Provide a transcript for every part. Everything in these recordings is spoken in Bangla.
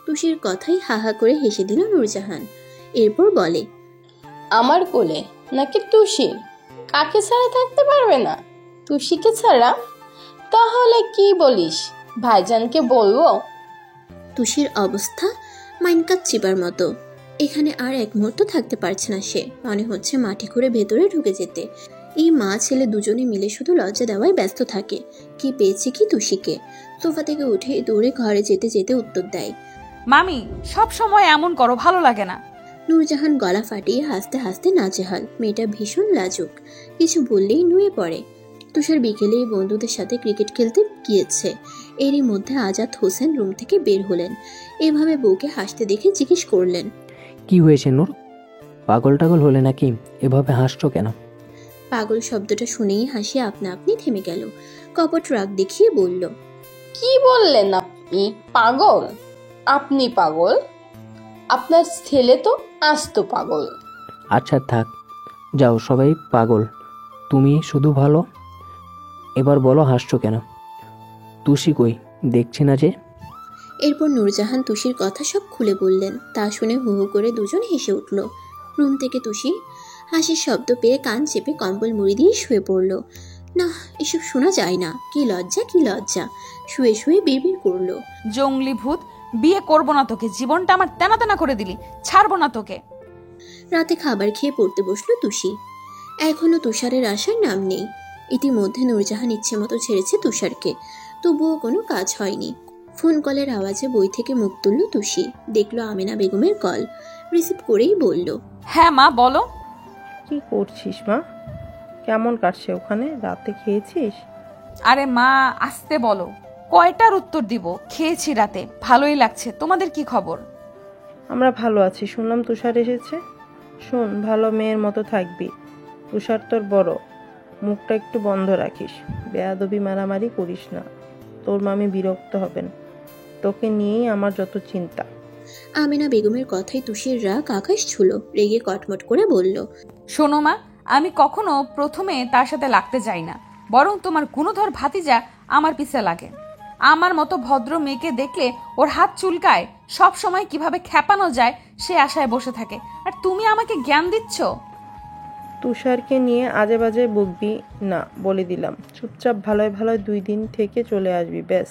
তুষির কথাই হাহা করে হেসে দিল নূরজাহান। এরপর বলে, আমার কোলে নাকি তুষির? কাকে ছাড়া থাকতে পারবে না? তুষিকে ছাড়া? তাহলে কি বলিস, ভাইজানকে বলবো? তুষির অবস্থা মাইনকাত চিবার মতো। এখানে আর এক মুহূর্ত থাকতে পারছে না সে। মনে হচ্ছে মাটি খুঁড়ে ভেতরে ঢুকে যেতে। এই মা ছেলে দুজনে মিলে শুধু লজ্জা দেওয়ায় ব্যস্ত থাকে। কি পেয়েছে কি তুষিকে? সোফা থেকে উঠে দৌড়ে ঘরে যেতে যেতে উত্তর দেয়, মামি সব সময় এমন করো, ভালো লাগে না। নূরজাহান গলা ফাটিয়ে হাসতে হাসতে নাচেহাল। মেয়েটা ভীষণ লাজুক, কিছু বললেই নুয়ে পড়ে। তুষার বিকেলে বন্ধুদের সাথে ক্রিকেট খেলতে গিয়েছে। এরই মধ্যে আজাদ হোসেন রুম থেকে বের হলেন। এভাবে বউকে হাসতে দেখে জিজ্ঞেস করলেন, কি হয়েছে নূর? পাগল টাগল হলে নাকি? এভাবে হাসছো কেন? পাগল শব্দটা শুনেই হাসি আপনা আপনি থেমে গেল। কপট রাগ দেখিয়ে বলল, কি বললেন আপনি? পাগল? আপনি পাগল? আপনার ছেলে তো আস্ত পাগল। আচ্ছা থাক, যাও, সবাই পাগল, তুমি শুধু ভালো। এবার বলো হাসছো কেন? তুষি কই, দেখছি না যে। এরপর নূরজাহান তুষির কথা সব খুলে বললেন। তা শুনে হু হু করে দুজন হেসে উঠল। রুম থেকে তুষি হাসির শব্দ পেয়ে কান চেপে কম্বল মুড়ি দিয়ে শুয়ে পড়ল। না, এসব শোনা যায় না। কি লজ্জা, কি লজ্জা! শুয়ে শুয়ে বিড়বিড় করলো, জঙ্গলি ভূত, বিয়ে করবো না তোকে, জীবনটা আমার তেনা তেনা করে দিলি, ছাড়বো না তোকে। রাতে খাবার খেয়ে পড়তে বসলো তুষি। এখনো তুষারের আসার নাম নেই। ইতিমধ্যে নূরজাহান ইচ্ছে মতো ছেড়েছে তুষারকে, তবুও কোনো কাজ হয়নি। ফোন কলের আওয়াজে বই থেকে মুখ তুলল তুষি। দেখলো আমিনা বেগমের কল। রিসিভ করেই বলল, হ্যাঁ মা বলো। কি করছিস মা? কেমন কাটছে ওখানে? রাতে খেয়েছিস? আরে মা আসতে বলো, কয়টার উত্তর দিব? খেয়েছি রাতে, ভালোই লাগছে। তোমাদের কি খবর? আমরা ভালো আছি। শুনলাম তুষার এসেছে। শোন, ভালো মেয়ের মতো থাকবি। তুষার তোর বড়, মুখটা একটু বন্ধ রাখিস। বেয়াদবি মারামারি করিস না, তোর মামি বিরক্ত হবেন। তোকে নিয়েই আমার যত চিন্তা। আমিনা বেগমের কথাই তুষির রাগ আকাশ ছুল। রেগে কটমট করে বলল, শোনো মা, আমি কখনো প্রথমে তার সাথে লাগতে যাই না, বরং তোমার গুণধর ভাতিজা আমার পিছে লাগে। আমার মতো ভদ্র মেয়েকে দেখলে ওর হাত চুলকায়, সব সময় কিভাবে খেপানো যায় সে আশায় বসে থাকে, আর তুমি আমাকে জ্ঞান দিচ্ছ। তুষারকে নিয়ে আজে বাজে বকবি না, বলে দিলাম। চুপচাপ ভালোয় ভালোয় 2 দিন থেকে চলে আসবি, ব্যাস।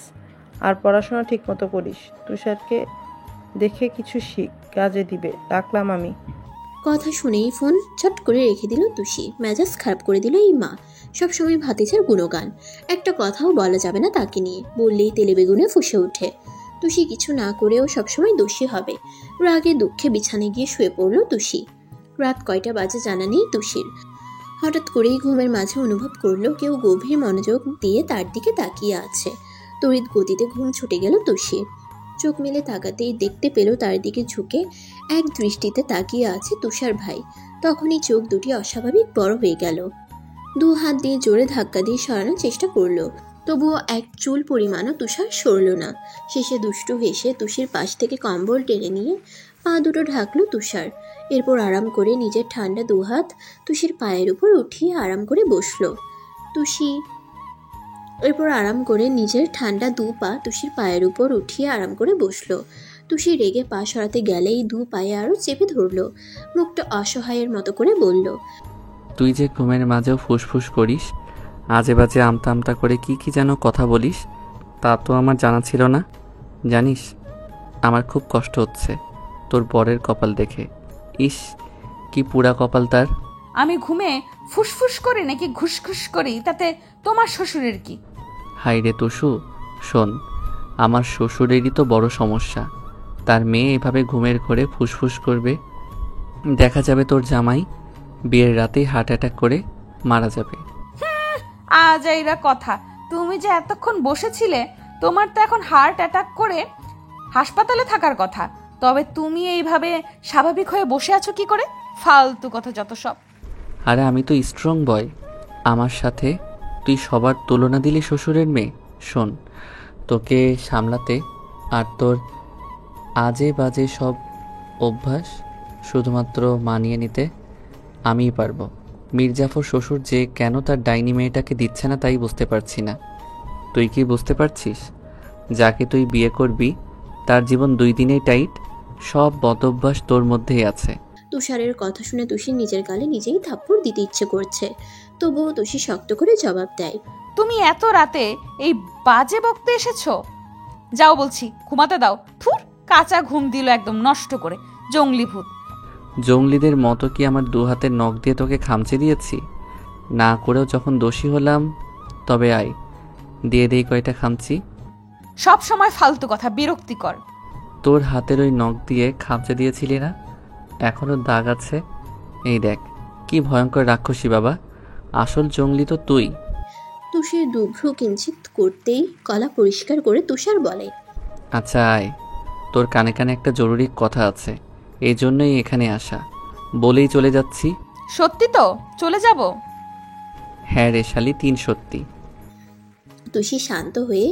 আর পড়াশোনা ঠিক মতো করিস। তুষারকে দেখে কিছু শিখ, কাজে দিবে। রাখলাম আমি। কথা শুনেই ফোন চট করে রেখে দিল তুষি। মেজাজ খারাপ করে দিল এই মা। সবসময় ভাতিজার গুণগান, একটা কথাও বলা যাবে না তাকে নিয়ে। বললেই তেলে বেগুনে ফুসে ওঠে। তুষি কিছু না করেও সবসময় দোষী হবে। রাগে দুঃখে বিছানে গিয়ে শুয়ে পড়ল তুষি। রাত কয়টা বাজে জানা নেই তুষির। হঠাৎ করেই ঘুমের মাঝে অনুভব করলো কেউ গভীর মনোযোগ দিয়ে তার দিকে তাকিয়ে আছে। তড়িৎ গতিতে ঘুম ছুটে গেল তুষির। চোখ মেলে তাকাতেই দেখতে পেল তার দিকে ঝুঁকে এক দৃষ্টিতে তাকিয়ে আছে তুষার ভাই। তখনই চোখ দুটি অস্বাভাবিক বড় হয়ে গেল। 2 হাত দিয়ে জোরে ধাক্কা দিয়ে সরানোর চেষ্টা করলো, তবুও এক চুল পরিমাণও তুষার সরল না। শেষে দুষ্টু হেসে তুষির পাশ থেকে কম্বল টেনে নিয়ে পা দুটো ঢাকলো তুষার। এরপর আরাম করে নিজের ঠান্ডা 2 হাত তুষির পায়ের উপর উঠিয়ে আরাম করে বসলো। এরপর আরাম করে নিজের ঠান্ডা 2 পা তুষির পায়ের উপর উঠিয়ে আরাম করে বসলো। তুষি রেগে পা সরাতে গেলেই 2 পায়ে আরো চেপে ধরলো। মুখটা অসহায়ের মতো করে বলল, তুই যে ঘুমের মাঝেও ফুসফুস করিস, আজে বাজে আমতা আমতা করে কি কি যেন কথা বলিস, তা তো আমার জানা ছিল না। জানিস, আমার খুব কষ্ট হচ্ছে তোর বরের কপাল দেখে। ইস, কি পুরা কপাল তার। আমি ঘুমে ফুসফুস করি নাকি ঘুসঘুস করি, তাতে তোমার শ্বশুরের কি? হাই রে তুষু, শোন, আমার শ্বশুরেরই তো বড় সমস্যা। তার মেয়ে এভাবে ঘুমের ঘরে ফুসফুস করবে, দেখা যাবে তোর জামাই বিয়ের রাতেই হার্ট অ্যাটাক করে মারা যাবে। আজ এইরা কথা। তুমি যে এতক্ষণ বসেছিলে, তোমার তো এখন হার্ট অ্যাটাক করে হাসপাতালে থাকার কথা, তবে তুমি এইভাবে স্বাভাবিক হয়ে বসে আছো কি করে? ফালতু কথা যত সব। আরে আমি তো স্ট্রং বয়, আমার সাথে তুই সবার তুলনা দিলি শ্বশুরের মেয়ে। শোন, তোকে সামলাতে আর তোর আজে বাজে সব অভ্যাস শুধুমাত্র মানিয়ে নিতে আমিই পারবো। মির্জাফর শ্বশুর যে কেন তার ডাইনি মেয়েটাকে দিচ্ছে না তাই বুঝতে পারছি না। তুই কি বুঝতে পারছিস? যাকে তুই বিয়ে করবি তার জীবন 2 দিনেই টাইট। সব বদঅভ্যাস তোর মধ্যেই আছে। তুষারের কথা শুনে তুষি নিজের গালে নিজেই থাপ্পড় দিতে ইচ্ছে করছে, তবুও তুষি শক্ত করে জবাব দেয়। তুমি এত রাতে এই বাজে বকতে এসেছো? যাও বলছি, ঘুমাতে দাও। থুর, কাঁচা ঘুম দিল একদম নষ্ট করে, জঙ্গলি ভূত। জঙ্গলিদের মতো কি আমার 2 হাতের নখ দিয়ে তোকে খামচে দিয়েছি? না করেও যখন দোষী হলাম, তবে আয়, দিয়ে দেই কয়টা খামচি। সব সময় ফালতু কথা, বিরক্তিকর। তোর হাতের ওই নখ দিয়ে খামচে দিয়েছিলি না? এখনো দাগ আছে। এই দেখ, কি ভয়ঙ্কর রাক্ষসী বাবা। আসল জঙ্গলি তো তুই। তুষির দুভ্রু কিঞ্চিত করতেই গলা পরিষ্কার করে তুষার বলে। আচ্ছা আয়, তোর কানে কানে একটা জরুরি কথা আছে, এই জন্যই এখানে আসা। বলেই চলে যাচ্ছি। সত্যি তো চলে যাব? হ্যাঁ রে শালি, 3 সত্যি। তুষি শান্ত হয়ে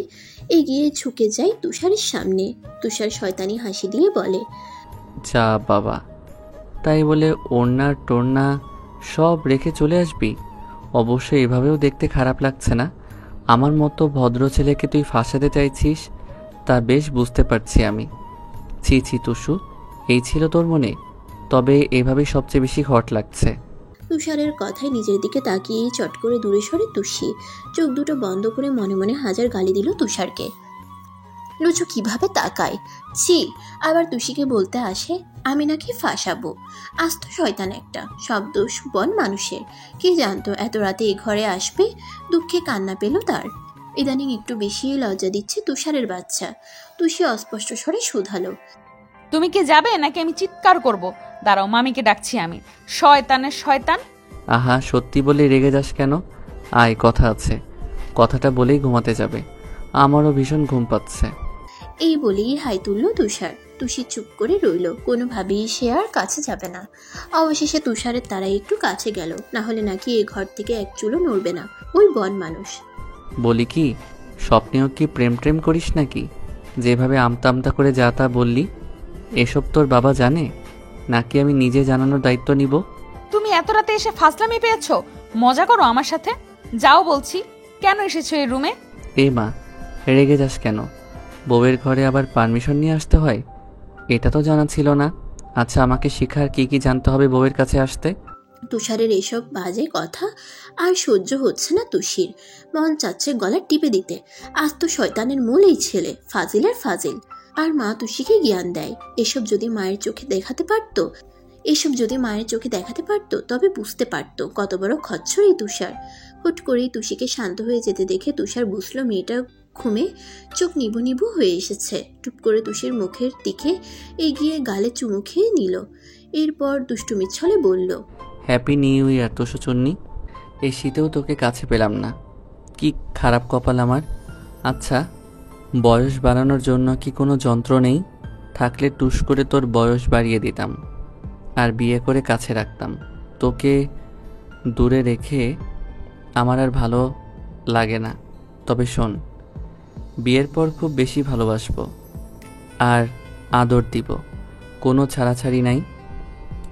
এগিয়ে ঝুঁকে যায় তুষারের সামনে। তুষার শয়তানি হাসি দিয়ে বলে, যা বাবা, তাই বলে ওড়না টোড়না সব রেখে চলে আসবি? অবশ্যই এভাবেও দেখতে খারাপ লাগছে না। আমার মতো ভদ্র ছেলেকে তুই ফাঁসাতে চাইছিস, তা বেশ বুঝতে পারছি আমি। ছি ছি তুষু, এই ছিল তোর মনে? তবে এভাবেই সবচেয়ে বেশি হট লাগছে। তুষারের কথায় নিজের দিকে তাকিয়ে চট করে দূরে সরে তুষি চোখ দুটো বন্ধ করে মনে মনে হাজার গালি দিল তুষারকে। লুচু কিভাবে তাকায়, ছি। আবার তুষিকে বলতে আসে আমি নাকি ফাঁসাবো। আজ তো শয়তান একটা, সব দোষ বন মানুষের। কে জানতো এত রাতে এই ঘরে আসবে। দুঃখে কান্না পেল তার। ইদানিং একটু বেশি লজ্জা দিচ্ছে তুষারের বাচ্চা। তুষি অস্পষ্ট স্বরে শুধালো, তুমি কি যাবে নাকি আমি চিৎকার করব? দাঁড়াও, মামিকে ডাকছি আমি। শয়তানের শয়তান। আহা, সত্যি বলে রেগে যাস কেন? আয়, কথা আছে। কথাটা বলেই ঘুমাতে যাবে। আমারও ভীষণ ঘুম পাচ্ছে। এই বলেই হাই তুলল তুষার। তুষি চুপ করে রইল, কোনোভাবেই সে আর কাছে যাবে না। অবশেষে তুষারের তারাই একটু কাছে গেল, না হলে নাকি এই ঘর থেকে এক চুলো নড়বে না ওই বন মানুষ। বলি কি, স্বপ্নেও কি প্রেম প্রেম করিস নাকি? যেভাবে আমতা আমতা করে যা তা বললি, এসব তোর বাবা জানে নাকি আমি নিজে জানানোর দায়িত্ব নিব? তুমি এত রাতে এসে ফাসলামি পেয়েছো? মজা করো আমার সাথে? যাও বলছি। কেন এসেছো এই রুমে? এ মা, রেগে যাস কেন? বউয়ের ঘরে আবার পারমিশন নিয়ে আসতে হয়? এটা তো জানা ছিল না। আচ্ছা, আমাকে শিখার কি কি জানতে হবে বউয়ের কাছে আসতে? তুষারের এসব বাজে কথা আর সহ্য হচ্ছে না তুষির। মন চাচ্ছে গলা টিপে দিতে। আজ তো শয়তানের মূল এই ছেলে, ফাজিলের ফাজিল। আর মা তুষিকে জ্ঞান দেয়। এসব যদি মায়ের চোখে দেখাতে পারতো তবে বুঝতে পারতো কত বড় খচ্চর এই তুষার। হুট করেই তুষিকে শান্ত হয়ে যেতে দেখে তুষার বুঝলো মেয়েটা ঘুমে চোখ নিবু নিবু হয়ে এসেছে। টুপ করে তুষির মুখের দিকে এগিয়ে গালে চুমু খেয়ে নিল। এরপর দুষ্টুমির ছলে বলল, হ্যাপি নিউ ইয়ার তোষচন্নি। এই শীতেও তোকে কাছে পেলাম না, কি খারাপ কপাল আমার। আচ্ছা, বয়স বাড়ানোর জন্য কি কোনো যন্ত্র নেই? থাকলে টুস করে তোর বয়স বাড়িয়ে দিতাম আর বিয়ে করে কাছে রাখতাম। তোকে দূরে রেখে আমার আর ভালো লাগে না। তবে শোন, বিয়ের পর খুব বেশি ভালোবাসবো আর আদর দিব, কোনো ছাড়াছাড়ি নাই।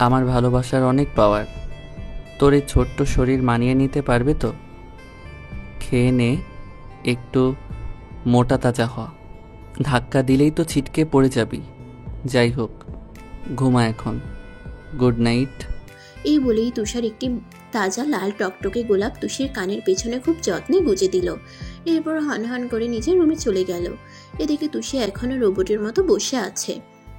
আমার ভালোবাসার অনেক পাওয়ার। তোর এই ছোট্ট শরীর মানিয়ে নিতে পারবে তো? খেয়ে নে, একটু মোটা তাজা হ। ধাক্কা দিলেই তো ছিটকে পড়ে যাবি। যাই হোক, ঘুমা এখন। Good night. এই বলেই তুষার একটি তাজা লাল টকটকে গোলাপ তুষির কানের পেছনে খুব যত্নে গুজে দিল। এরপর হনহন করে নিজের রুমে চলে গেল। এদিকে তুষি এখনো রোবটের মতো বসে আছে।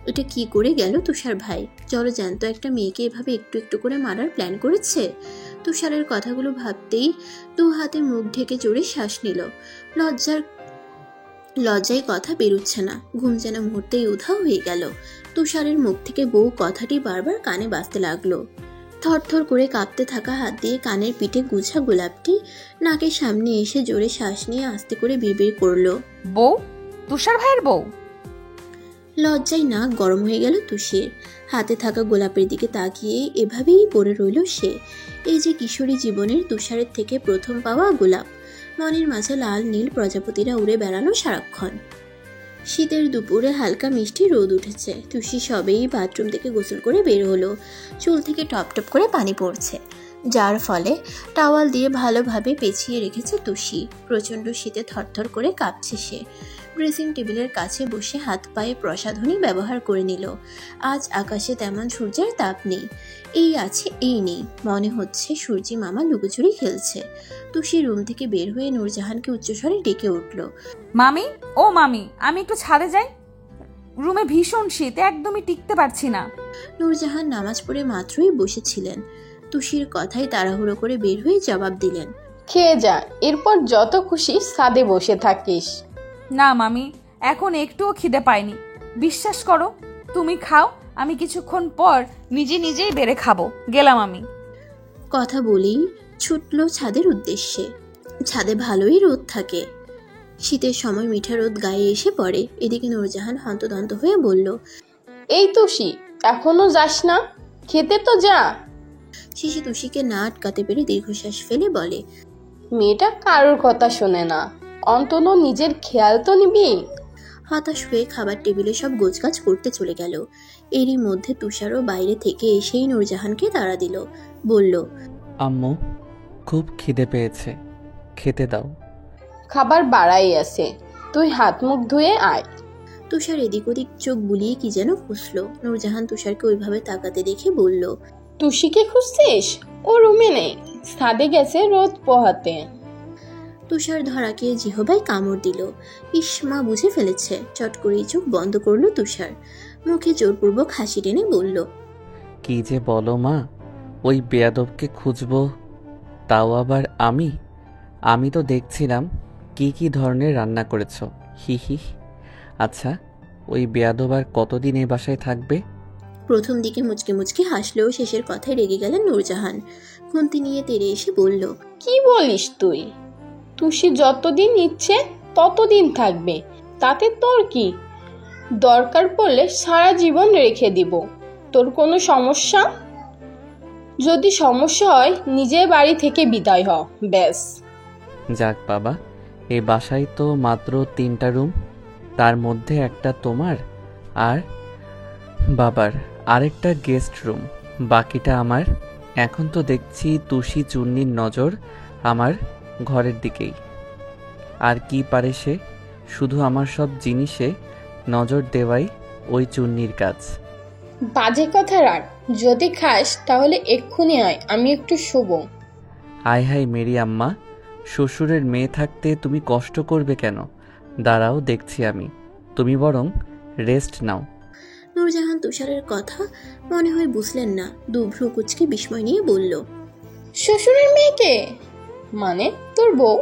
এটা কি করে গেল তুষার ভাই? জলজ্যান্ত একটা মেয়েকে এভাবে একটু একটু করে মারার প্ল্যান করেছে। তুষারের কথাগুলো ভাবতেই 2 হাতে মুখ ঢেকে জোরে শ্বাস নিল। লজ্জায় কথা বেরোচ্ছে না। ঘুম যেন মুহূর্তেই উধাও হয়ে গেল। তুষারের মুখ থেকে বউ কথাটি বারবার কানে বাজতে লাগলো। থরথর করে কাঁপতে থাকা হাত দিয়ে কানের পিঠে গুছা গোলাপটি নাকের সামনে এসে জোরে শ্বাস নিয়ে আস্তে করে বিড়বিড় করলো, বউ? তুষার ভাইয়ের বউ? লজ্জায় নাক গরম হয়ে গেল তুষির। হাতে থাকা গোলাপের দিকে তাকিয়ে এভাবেই পড়ে রইল সে। এই যে কিশোরী জীবনের তুষারের থেকে প্রথম পাওয়া গোলাপ। মনের মাঝে লাল নীল প্রজাপতিরা উড়ে বেড়ানো সারাক্ষণ। শীতের দুপুরে হালকা মিষ্টি রোদ উঠেছে। তুষি সবেই বাথরুম থেকে গোসল করে বের হলো। চুল থেকে টপ টপ করে পানি পড়ছে, যার ফলে টাওয়াল দিয়ে ভালোভাবে পেঁচিয়ে রেখেছে তুষি। প্রচণ্ড শীতে থরথর করে কাঁপছে সে। ড্রেসিং টেবিলের কাছে বসে হাত পায়ে প্রসাধনী ব্যবহার করে নিল। আজ আকাশে তেমন সূর্যের তাপ নেই, এই আছে এই নেই, মনে হচ্ছে সূর্যি মামা লুকোচুরি খেলছে। তুষি রুম থেকে বের হয়ে নূরজাহানকে উচ্চস্বরে ডেকে উঠল। মামি, ও মামি, আমি একটু ছাদে যাই, রুমে ভীষণ শীত, একদমই টিকতে পারছি না। নূরজাহান নামাজ পড়ে মাত্রই বসেছিলেন। তুষির কথায় তাড়াহুড়ো করে বের হয়ে জবাব দিলেন, খেয়ে যা, এরপর যত খুশি ছাদে বসে থাকিস। না মামি, এখন একটুও খিদে পাইনি, বিশ্বাস করো। তুমি খাও, আমি কিছুক্ষণ পর নিজেই বেড়ে খাবো। গেলাম আমি। কথা বলেই ছুটল ছাদের উদ্দেশ্যে। ছাদে ভালোই রোদ থাকে, শীতের সময় মিঠা রোদ গায়ে এসে পড়ে। এদিকে নূরজাহান হন্তদন্ত হয়ে বলল, এই তুষি, এখনো যাস না? খেতে তো যা। শিশি তুষিকে না আটকাতে পেরে দীর্ঘশ্বাস ফেলে বলে, মেয়েটা কারোর কথা শোনে না, অন্তত নিজের খেয়াল তো নিবি। হতাশ হয়ে খাবার টেবিলে সব গোছগাছ করতে চলে গেল। এরই মধ্যে তুষারও বাইরে থেকে এসেই নূরজাহানকে তাড়া দিল। বলল, আম্মু, খুব খিদে পেয়েছে, খেতে দাও। খাবার বাড়াই আছে, তুই হাত মুখ ধুয়ে আয়। তুষার এদিক ওদিক চোখ বুলিয়ে কি যেন খুঁজল। নূরজাহান তুষারকে ওইভাবে তাকাতে দেখে বলল, তুষিকে খুঁজছিস? ও রুমে নেই, ছাদে গেছে রোদ পোহাতে। তুষার ধরাকে জিহবাই কামড় দিল। ইসমা বুঝে ফেলেছে। চট করেই চোখ বন্ধ করলো তুষার। মুখে জোরপূর্বক হাসি টেনে বলল, কি যে বলো মা, ওই বেয়াদবকে খুঁজবো, তাও আবার আমি তো দেখছিলাম কি কি ধরনের রান্না করেছো, হি হি। আচ্ছা, ওই বেয়াদব আর কতদিন এই বাসায় থাকবে? প্রথম দিকে মুচকে মুচকে হাসলেও শেষের কথায় রেগে গেলেন নূরজাহান। খুন্তি নিয়ে তেড়ে এসে বলল, কি বলিস তুই? তুষি যতদিন ইচ্ছে ততদিন থাকবে, তাতে তোর কি? দরকার পড়লে সারা জীবন রেখে দিব। তোর কোনো সমস্যা? যদি সমস্যা হয় নিজের বাড়ি থেকে বিদায় হ, ব্যাস। যাক বাবা, এই বাসায় তো মাত্র 3টা রুম, তার মধ্যে একটা তোমার আর বাবার, আরেকটা গেস্ট রুম, বাকিটা আমার। এখন তো দেখছি তুষি চুন্নির নজর আমার ঘরের দিকেই। আর কি পারে সে? শুধু আমার সব জিনিসে নজর দেওয়াই ওই চুন্নির কাজ। বাজে কথা রাখ, যদি খাস তাহলে এক্ষুনি আয়, আমি একটু শুব। হায় হায় মেরি আম্মা, শ্বশুরের মেয়ে থাকতে তুমি কষ্ট করবে কেন? দাঁড়াও, দেখছি আমি, তুমি বরং রেস্ট নাও। নূরজাহান তুষারের কথা মনে হয় বুঝলেন না। দুভ্রু কুচকে বিস্ময় নিয়ে বলল, শ্বশুরের মেয়েকে মানে তোর বউ?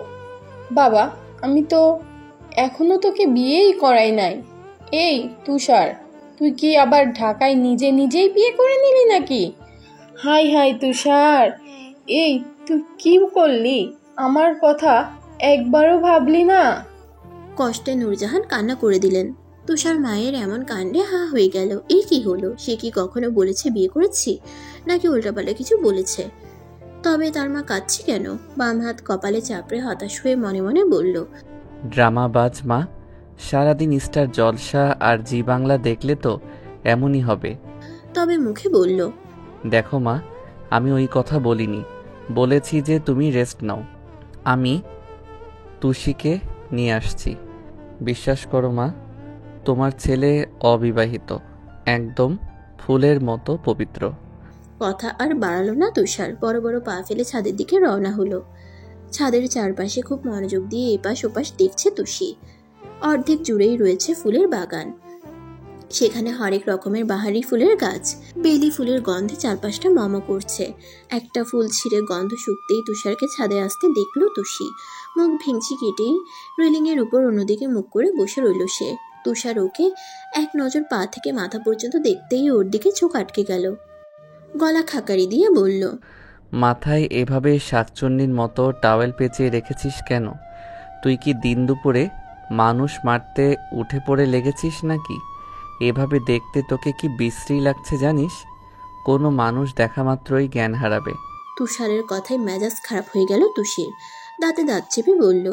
বাবা, আমি তো এখনো তোকে বিয়েই করাই নাই। এই তুষার, তুই কি আবার ঢাকায় নিজেই বিয়ে করে নিলি নাকি? হাই হাই তুষার, এই তুই কি করলি? আমার কথা একবারও ভাবলি না? কষ্টে নূরজাহান কান্না করে দিলেন। তুষার মায়ের এমন কাণ্ডে হা হয়ে গেল। এই কি হলো? সে কি কখনো বলেছে বিয়ে করেছি, নাকি উল্টাপাল্টা কিছু বলেছে? তবে তার মা কাঁদছে কেন? বাম হাত কপালে চাপড়ে হতাশ হয়ে মনে মনে বলল, ড্রামাবাজ মা, সারাদিন স্টার জলসা আর জি বাংলা দেখলে তো এমনই হবে। তবে মুখে বলল, দেখো মা, আমি ওই কথা বলিনি, বলেছি যে তুমি রেস্ট নাও। আমি তুষিকে নিয়ে আসছি। বিশ্বাস করো মা, তোমার ছেলে অবিবাহিত, একদম ফুলের মতো পবিত্র। কথা আর বাড়ালো না তুষার। বড় বড় পা ফেলে ছাদের দিকে রওনা হলো। ছাদের চারপাশে খুব মনোযোগ দিয়ে এপাশ ওপাশ দেখছে তুষি। অর্ধেক জুড়েই রয়েছে ফুলের বাগান। সেখানে হরেক রকমের বাহারি ফুলের গাছ। বেলি ফুলের গন্ধে চারপাশটা মম করছে। একটা ফুল ছিঁড়ে গন্ধ শুকতেই তুষারকে ছাদে আসতে দেখলো তুষি। মুখ ভেঙচি কেটেই রেলিংয়ের উপর অন্যদিকে মুখ করে বসে রইল সে। তুষার ওকে এক নজর পা থেকে মাথা পর্যন্ত দেখতেই ওর দিকে চোখ আটকে গেল। গলা খাকারি দিয়ে বলল, মাথায় এভাবে শাকচুন্নির মতো টাওয়েল পেঁচিয়ে রেখেছিস কেন? তুই কি দিন দুপুরে মানুষ মারতে উঠে পড়ে লেগেছিস নাকি? এভাবে দেখতে তোকে কি বিশ্রী লাগছে জানিস? কোনো মানুষ দেখা মাত্রই জ্ঞান হারাবে। তুষারের কথায় মেজাজ খারাপ হয়ে গেল তুষির। দাঁতে দাঁত চেপে বলল,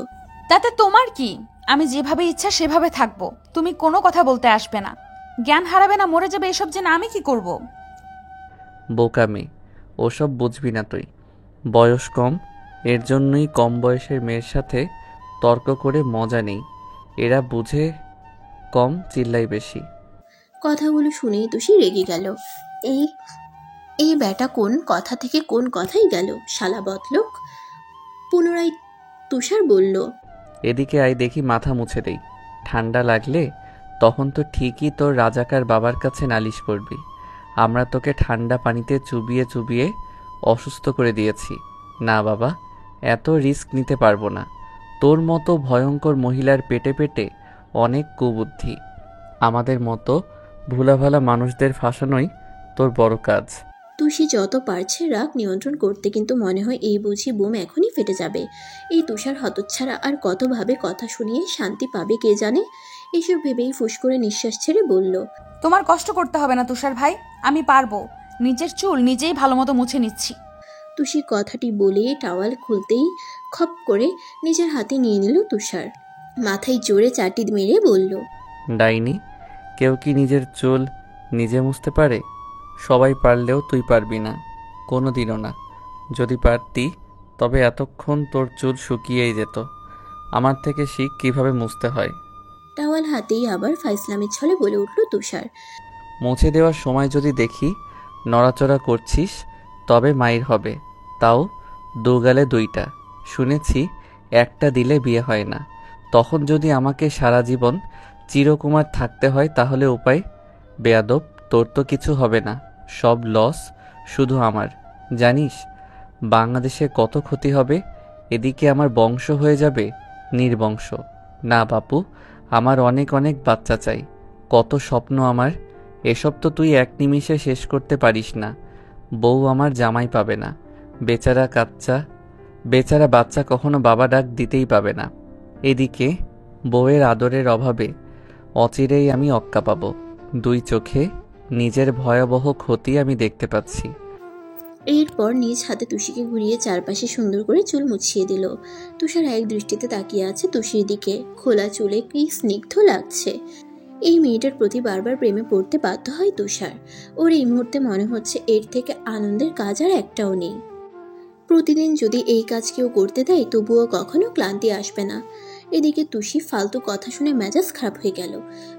তাতে তোমার কি? আমি যেভাবে ইচ্ছা সেভাবে থাকবো, তুমি কোনো কথা বলতে আসবে না। জ্ঞান হারাবে না মরে যাবে এসব জেনে আমি কি করব? বোকামি, ওসব বুঝবি না তুই। বয়স কম, এর জন্যই কম বয়সের মেয়ের সাথে তর্ক করে মজা নেই। এরা বুঝে কম, চিল্লাই বেশি। কথাগুলো শুনেই তুষি রেগে গেল। এই এই ব্যাটা কোন কথা থেকে কোন কথাই গেল, শালা বদলোক। পুনরায় তুষার বলল, এদিকে আয় দেখি, মাথা মুছে দেই। ঠান্ডা লাগলে তখন তো ঠিকই তোর রাজাকার বাবার কাছে নালিশ করবি। আমরা তোকে ঠান্ডা পানিতে চুবিয়ে চুবিয়ে অসুস্থ করে দিয়েছি। না বাবা, এত রিস্ক নিতে পারবো না। তোর মতো ভয়ঙ্কর মহিলার পেটে পেটে অনেক কুবুদ্ধি। আমাদের মতো ভোলাভালা মানুষদের ফাঁসানোই তোর বড় কাজ। তুষি যত পারছে রাগ নিয়ন্ত্রণ করতে, কিন্তু মনে হয় এই বুঝি বোম এখনই ফেটে যাবে। এই তুষার হতচ্ছাড়া আর কতভাবে কথা শুনিয়ে শান্তি পাবে কে জানে। এসব ভেবেই ফুস করে নিঃশ্বাস ছেড়ে বলল, তোমার কষ্ট করতে হবে না তুষার ভাই, আমি পারবো। নিজের চুল নিজেই ভালো মতো মুছে নিচ্ছি। তুষি কথাটি বলে টাওয়াল খুলতেই খপ করে নিজের হাতে নিয়ে নিল তুষার। মাথায় জোরে চাটি মেরে বলল, ডাইনি, কেউ কি নিজের চুল নিজে মুছতে পারে? সবাই পারলেও তুই পারবি না, কোনো দিনও না। যদি পারতি তবে এতক্ষণ তোর চুল শুকিয়েই যেত। আমার থেকে শিখ কিভাবে মুছতে হয়। টাওয়াল হাতেই আবার ফাইসলামের ছলে বলে উঠল তুষার। মুছে দেওয়ার সময় যদি দেখি নড়াচড়া করছিস তবে মাইর হবে, তাও দুগালে দুইটা। শুনেছি একটা দিলে বিয়ে হয় না। তখন যদি আমাকে সারা জীবন চিরকুমার থাকতে হয় তাহলে উপায়? বেয়াদব, তোর তো কিছু হবে না, সব লস শুধু আমার। জানিস বাংলাদেশে কত ক্ষতি হবে? এদিকে আমার বংশ হয়ে যাবে নির্বংশ। না বাপু, আমার অনেক অনেক বাচ্চা চাই, কত স্বপ্ন আমার। এসব তো তুই এক নিমিষে শেষ করতে পারিস না। বউ আমার জামাই পাবে না, বেচারা বাচ্চা কখনো বাবা ডাক দিতেই পাবে না। এদিকে বউয়ের আদরের অভাবে অচিরেই আমি অক্কা পাব। দুই চোখে নিজের ভয়াবহ ক্ষতি আমি দেখতে পাচ্ছি। এরপর নিজ হাতে তুষিকে ঘুরিয়ে চারপাশে সুন্দর করে চুল মুছিয়ে দিল। তুষার এক দৃষ্টিতে তাকিয়ে আছে তুষির দিকে। খোলা চুলে কি স্নিগ্ধ লাগছে। এই মেয়েটার প্রতি বারবার প্রেমে পড়তে বাধ্য হয় তুষার। ওর এই মুহূর্তে মনে হচ্ছে এর থেকে আনন্দের কাজ আর একটাও নেই। প্রতিদিন যদি এই কাজ কেউ করতে দেয় তবুও কখনো ক্লান্তি আসবে না। এদিকে তুষি ফালতু কথা শুনে মেজাজ খারাপ হয়ে গেল।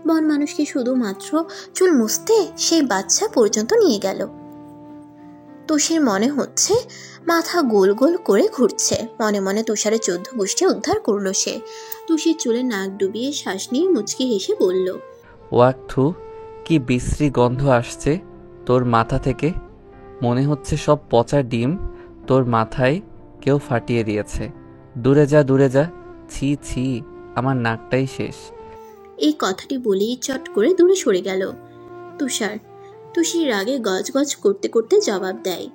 বন মানুষকে শুধুমাত্র চুল মুছতে সেই বাচ্চা পর্যন্ত নিয়ে গেল। তুষির মনে হচ্ছে মাথা গোল গোল করে ঘুরছে। মনে মনে তুষারের 14 গোষ্ঠী উদ্ধার করলো সে। তুষির চুলে নাক ডুবিয়ে শ্বাস নিয়ে মুচকি হেসে বলল, ওয়াক থু, কি বিশ্রী গন্ধ আসছে তোর মাথা থেকে। মনে হচ্ছে সব পচা ডিম তোর মাথায় কেউ ফাটিয়ে দিয়েছে। দূরে যা, দূরে যা। ছি ছি, আমার নাকটাই শেষ। এই কথাটি বলেই চট করে দূরে সরে গেল তুষার। তুষির রাগে গজগজ করতে করতে জবাব দেয়,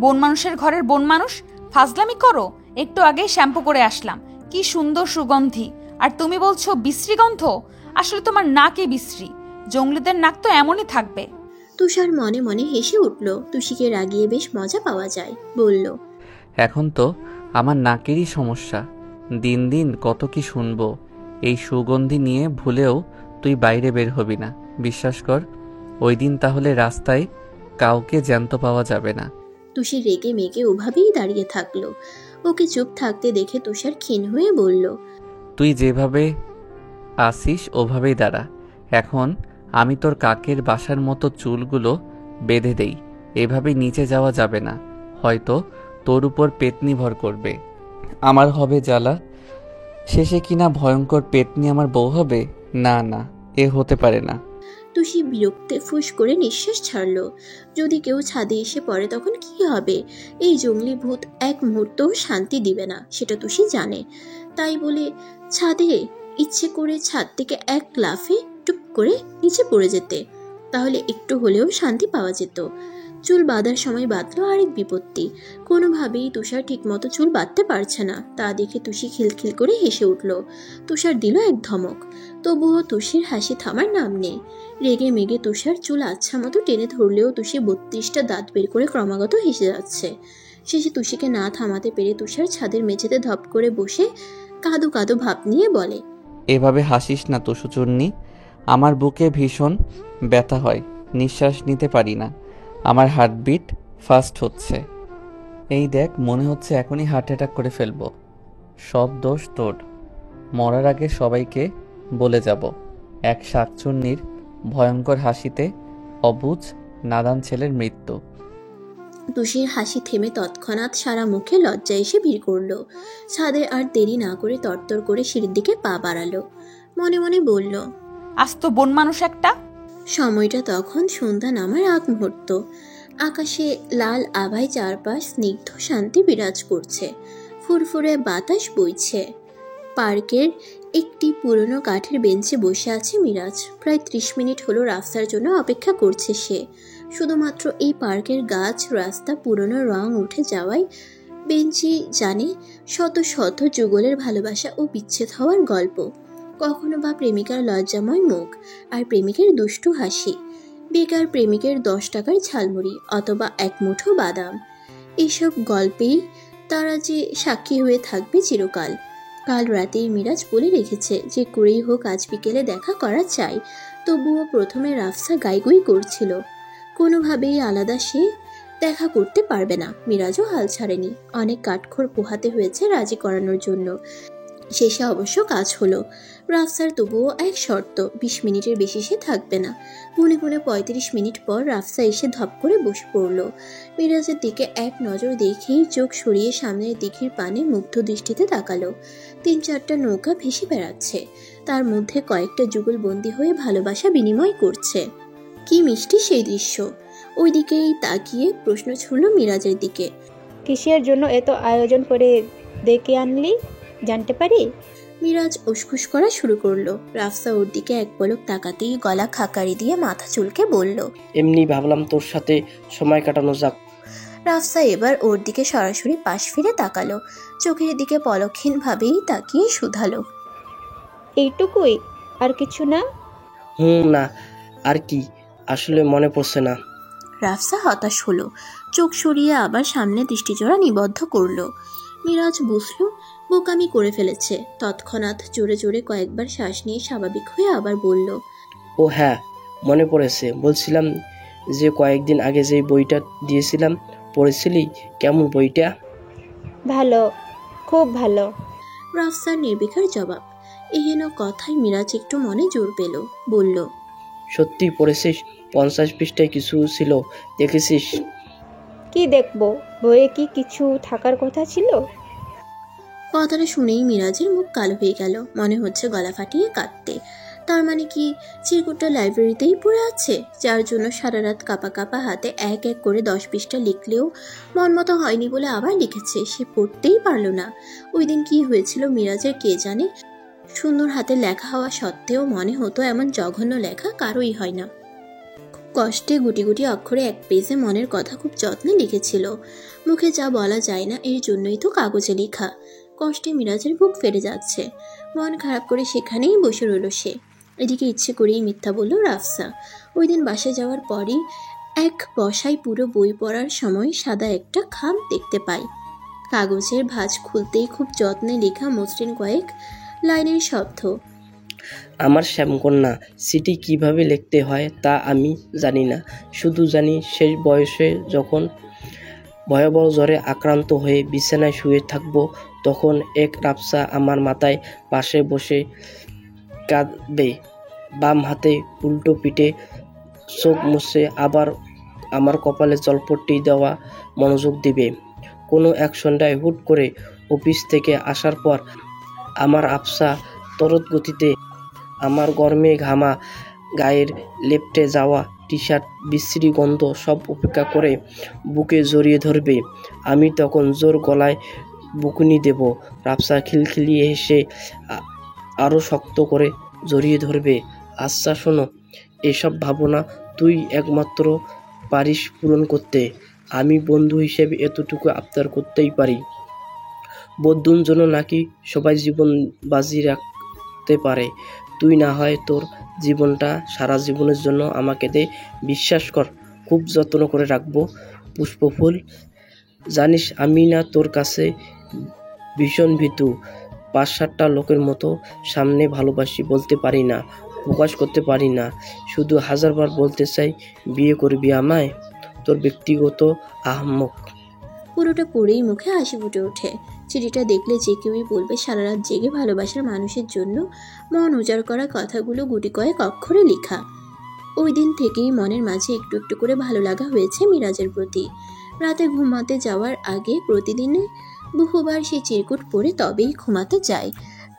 বন মানুষের ঘরের বন মানুষ, ফাজলামি করো। একটু আগে শ্যাম্পু করে আসলাম, কি সুন্দর সুগন্ধি, আর তুমি বলছো বিশ্রী গন্ধ? আসলে তোমার নাকই বিশ্রী, জঙ্গলিদের নাক তো এমনই থাকবে। তুষার মনে মনে হেসে উঠল। তুষিকে রাগিয়ে বেশ মজা পাওয়া যায়। বলল, এখন তো আমার নাকেরই সমস্যা। দিন দিন কত কি শুনবো। এই সুগন্ধি নিয়ে ভুলেও তুই বাইরে বের হবি না, বিশ্বাস কর। ওই দিন তাহলে রাস্তায় কাউকে জ্যান্ত পাওয়া যাবে না। তুষি রেগে মেগে ওভাবেই দাঁড়িয়ে থাকলো। ওকে চুপ থাকতে দেখে তুষার ক্ষীণ হয়ে বলল, তুই যেভাবে আসিস ওভাবেই দাঁড়া। এখন আমি তোর কাকের বাসার মতো চুলগুলো বেঁধে দেই। এভাবে নিচে যাওয়া যাবে না, হয়তো তোর উপর পেতনি ভর করবে। আমার হবে জ্বালা। শেষে কিনা ভয়ঙ্কর পেতনি আমার বউ হবে? না না, এ হতে পারে না। তুষি বিরক্তে ফুস করে নিঃশ্বাস ছাড়লো। যদি কেউ ছাদে এসে পড়ে তখন কি হবে? এই জঙ্গলি ভূত এক মুহূর্তও শান্তি দিবে না, সেটা তুষি জানে। তাই বলে ছাদে ইচ্ছে করে ছাদ থেকে এক লাফে টুপ করে নিচে পড়ে যেতে, তাহলে একটু হলেও শান্তি পাওয়া যেত। চুল বাঁধার সময় বাঁধলো আরেক বিপত্তি। কোনোভাবেই তুষার ঠিকমতো চুল বাঁধতে পারছে না। তা দেখে তুষি খিলখিল করে হেসে উঠল। তুষার দিল এক ধমক, তবুও তুষির হাসি থামার নাম নেই। রেগে মেগে তুষার চুল আচ্ছা মতো টেনে ধরলেও তুষি 32টা দাঁত বের করে ক্রমাগত হেসে যাচ্ছে। শেষে তুষিকে না থামাতে পেরে তুষার ছাদের মেঝেতে ধপ করে বসে কাঁদো কাঁদো ভাব নিয়ে বলে, এভাবে হাসিস না তুষুচুন্নি, আমার বুকে ভীষণ ব্যথা হয়, নিঃশ্বাস নিতে পারি না, আমার হার্টবিট ফাস্ট হচ্ছে। এই দেখ, মনে হচ্ছে এখনই হার্ট অ্যাটাক করে ফেলবো। সব দোষ তোর। মরার আগে সবাইকে বলে যাব। এক শাকচুন্নির ভয়ঙ্কর হাসিতে অবুঝ নাদান ছেলের মৃত্যু। তুষির হাসি থেমে তৎক্ষণাৎ সারা মুখে লজ্জা এসে ভিড় করলো। ছাদে আর দেরি না করে তরতর করে সিঁড়ির দিকে পা বাড়ালো। মনে মনে বলল, আজ তো বন মানুষ একটা। সময়টা তখন সন্ধ্যা নামার আগ মুহূর্ত। আকাশে লাল আভায় চারপাশ স্নিগ্ধ শান্তি বিরাজ করছে। ফুরফুরে বাতাস বইছে। পার্কের একটি পুরনো কাঠের বেঞ্চে বসে আছে মিরাজ। প্রায় 30 মিনিট হলো রাস্তার জন্য অপেক্ষা করছে সে। শুধুমাত্র এই পার্কের গাছ, রাস্তা, পুরনো রং উঠে যাওয়ায় বেঞ্চি জানে শত শত যুগলের ভালোবাসা ও বিচ্ছেদ হওয়ার গল্প। কখনো বা প্রেমিকার লজ্জাময় মুখ আর প্রেমিকের দুষ্টু হাসি, বেকার প্রেমিকের 10 টাকার ঝালমুড়ি অথবা এক মুঠো বাদাম। এইসব গল্পেই তারা যে সাক্ষী হয়ে থাকবে চিরকাল। কাল রাতেই মিরাজ বলে রেখেছে যে করেই হোক আজ বিকেলে দেখা করা চাই। তবুও প্রথমে রাফসা গাইগুই করছিল। কোনোভাবেই আলাদা সে দেখা করতে পারবে না। মিরাজও হাল ছাড়েনি। অনেক কাঠখড় পোহাতে হয়েছে রাজি করানোর জন্য। শেষে অবশ্য কাজ হলো। রাফসার তবুও এক শর্ত, 20 মিনিটের বেশি সে থাকবে না। গুনে গুনে 35 মিনিট পর রাফসা এসে ধপ করে বসে পড়ল। মিরাজের দিকে এক নজর দেখেই চোখ সরিয়ে সামনের দিঘির পানে মুগ্ধ দৃষ্টিতে তাকালো। 3-4টা নৌকা ভেসে বেড়াচ্ছে। তার মধ্যে কয়েকটা যুগলবন্দি হয়ে ভালোবাসা বিনিময় করছে। কি মিষ্টি সেই দৃশ্য। ওই দিকেই তাকিয়ে প্রশ্ন ছুড়ল মিরাজের দিকে। কিসের জন্য এত আয়োজন করে ডেকে আনলি, জানতে পারি? মিরাজ উসখুস করা শুরু করলো। রাফসা ওর দিকে এক পলক তাকাতেই গলা খাকারি দিয়ে মাথা চুলকে বলল, এমনি ভাবলাম তোর সাথে সময় কাটানো যাক। রাফসা এবার ওর দিকে সরাসরি পাশ ফিরে তাকালো। চোখের দিকে পলকহীন ভাবেই তাকিয়ে শুধালো, এইটুকুই, আর কিছু না? না, আর কি, আসলে মনে পড়ছে না। রাফসা হতাশ হলো। চোখ সরিয়ে আবার সামনে দৃষ্টিজোড়া নিবদ্ধ করলো। মিরাজ বুঝলো বোকামি করে ফেলেছে। তৎক্ষণাৎ জোরে জোরে কয়েকবার শ্বাস নিয়ে স্বাভাবিক হয়ে আবার বলল, ও হ্যাঁ, মনে পড়েছে। বলছিলাম যে কয়েকদিন আগে যে বইটা দিয়েছিলাম পড়েছিলি, কেমন বইটা? ভালো, খুব ভালো। রাফসার নির্বিকার জবাব। এহেন কথায় মিরাজ একটু মনে জোর পেল। বলল, সত্যি পড়েছিস? 50 পৃষ্ঠায় কিছু ছিল, দেখেছিস? কি দেখবো, বইয়ে কি কিছু থাকার কথা ছিল? কথাটা শুনেই মিরাজের মুখ কালো হয়ে গেল। মনে হচ্ছে গলা ফাটিয়ে কাঁদতে। তার মানে কি চিরকুটটা লাইব্রেরিতেই পড়ে আছে, যার জন্য সারা রাত কাঁপা কাঁপা হাতে এক এক করে 10 পৃষ্ঠা লিখলেও মন মতো হয়নি বলে আবার লিখেছে। সে পড়তেই পারলো না। ওই দিন কি হয়েছিল মিরাজের কে জানে। সুন্দর হাতে লেখা হওয়া সত্ত্বেও মনে হতো এমন জঘন্য লেখা কারোই হয় না। খুব কষ্টে গুটি গুটি অক্ষরে এক পেজে মনের কথা খুব যত্নে লিখেছিল। মুখে যা বলা যায় না, এর জন্যই তো কাগজে লেখা। কষ্টে মিরাজের বুক ফেটে যাচ্ছে। মন খারাপ করে সেখানেই বসে রইল সে। এদিকে ইচ্ছে করেই মিথ্যা বলল রাফসা। ওই দিন বাসে যাওয়ার পরই এক বসায় পুরো বই পড়ার সময় সাদা একটা খাম দেখতে পাই। কাগজের ভাঁজ খুলতেই খুব যত্নে লেখা মসৃণ কয়েক লাইনের শব্দ। আমার শ্যামকন্যা, চিঠি কিভাবে লিখতে হয় তা আমি জানি না। শুধু জানি শেষ বয়সে যখন ভয়াবহ জ্বরে আক্রান্ত হয়ে বিছানায় শুয়ে থাকব, তখন এক রাফসা আমার মাথায় পাশে বসে কাঁদবে। বাম হাতে উল্টো পিঠে চোখ মুছে আবার আমার কপালে জলপট্টি দেওয়া মনোযোগ দিবে। কোনো এক সন্ধ্যায় হুট করে অফিস থেকে আসার পর আমার আফসা তরত গতিতে আমার গরমে ঘামা গায়ের লেপ্টে যাওয়া টি শার্ট, বিশ্রী গন্ধ সব উপেক্ষা করে বুকে জড়িয়ে ধরবে। আমি তখন জোর গলায় বুকুনি দেব। রাফসা খিলখিলিয়ে হেসে আরও শক্ত করে জড়িয়ে ধরবে। আচ্ছা শোনো, এসব ভাবনা তুই একমাত্র পারিস পূরণ করতে। আমি বন্ধু হিসেবে এতটুকু আবদার করতেই পারি। বন্ধুর জন্য নাকি সবাই জীবন বাজি রাখতে পারে। তুই না হয় তোর জীবনটা সারা জীবনের জন্য আমাকে দে। বিশ্বাস কর, খুব যত্ন করে রাখবো। পুষ্পফুল, জানিস আমি না তোর কাছে ভীষণ ভীতু। 5-7টা লোকের মতো সামনে ভালোবাসি বলতে পারি না, প্রকাশ করতে পারি না। শুধু হাজারবার বলতে চাই, বিয়ে করবি আমায়? তোর ব্যক্তিগত আহম্মক। পুরোটা পড়েই মুখে হাসি ফুটে ওঠে। চিঠিটা দেখলে যে কেউই বলবে সারা রাত জেগে ভালোবাসার মানুষের জন্য মন উজাড় করা কথাগুলো গুটি কয়েক অক্ষরে লেখা। ওই দিন থেকেই মনের মাঝে একটু একটু করে ভালো লাগা হয়েছে মিরাজের প্রতি। রাতে ঘুমাতে যাওয়ার আগে প্রতিদিনে বহুবার সে চিরকুট পরে তবেই ঘুমাতে যায়।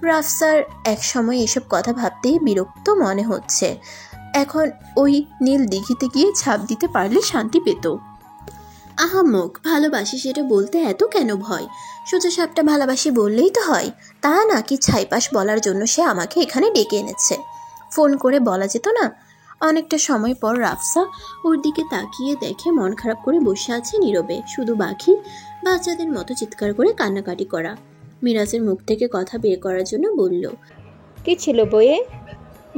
রাফসার এক সময় এসব কথা ভাবতেই বিরক্ত মনে হচ্ছে। এখন ওই নীল দিঘিতে গিয়ে ছাপ দিতে পারলে শান্তি পেত। আহাম্মক ভালোবাসি সেটা বলতে এত কেন ভয়? সোজা সাপটা ভালোবাসি বললেই তো হয়। তা নাকি ছাইপাশ বলার জন্য সে আমাকে এখানে ডেকে এনেছে? ফোন করে বলা যেত না? অনেকটা সময় পর রাফসা ওর দিকে তাকিয়ে দেখে মন খারাপ করে বসে আছে নীরবে, শুধু বাকি বাচ্চাদের মতো চিৎকার করে কান্নাকাটি করা। মিরাজের মুখ থেকে কথা বের করার জন্য বলল, কি ছিল বইয়ে?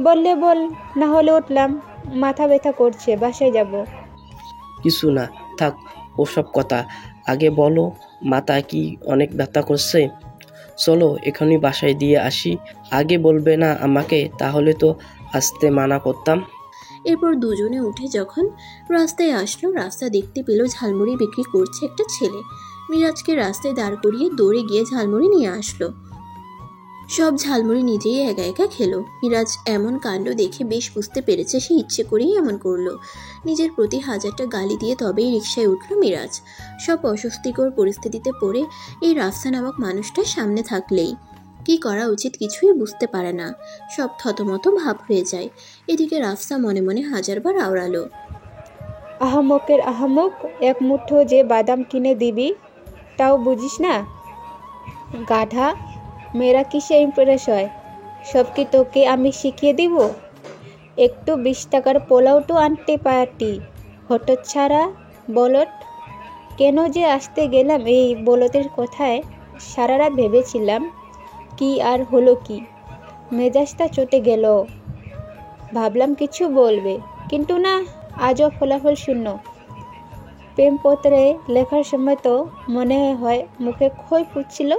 বললে বল, না হলে উঠলাম, মাথা ব্যথা করছে, বাসায় যাব। কিছু না, থাক ওসব কথা। আগে বলো, মাথা কি অনেক ব্যথা করছে? চলো এখনই বাসায় দিয়ে আসি। আগে বলবে না আমাকে, তাহলে তো আসতে মানা করতাম। এরপর দুজনে উঠে যখন রাস্তায় আসলো, রাস্তা দেখতে পেল ঝালমুড়ি বিক্রি করছে একটা ছেলে। মিরাজকে রাস্তায় দাঁড় করিয়ে দৌড়ে গিয়ে ঝালমুড়ি নিয়ে আসলো। সব ঝালমুড়ি নিজেই একা একা খেলো। মিরাজ এমন কাণ্ড দেখে বেশ বুঝতে পেরেছে সে ইচ্ছে করেই এমন করলো। নিজের প্রতি হাজারটা গালি দিয়ে তবেই রিকশায় উঠল মিরাজ। সব অস্বস্তিকর পরিস্থিতিতে পড়ে এই রাফসা নামক মানুষটার সামনে থাকলেই কি করা উচিত কিছুই বুঝতে পারে না। সব থতমত ভাব হয়ে যায়। এদিকে রাফসা মনে মনে হাজারবার আওড়ালো, আহাম্মকের আহাম্মক, এক মুঠো যে বাদাম কিনে দিবি তাও বুঝিস না? গাধা, মেয়েরা কিসে ইমপ্রেস হয়? সব কি তোকে আমি শিখিয়ে দিব? একটু 20 টাকার পোলাওটো আনতে পারতি, হতচ্ছাড়া বলদ। কেন যে আসতে গেলাম এই বলদের কথায়? সারা রাত ভেবেছিলাম কি আর হলো কি, মেজাজটা চটে গেল। ভাবলাম কিছু বলবে, কিন্তু না, আজও ফলাফল শূন্য। প্রেমপত্রে লেখার সময় তো মনে হয় মুখে খই ফুটছিল।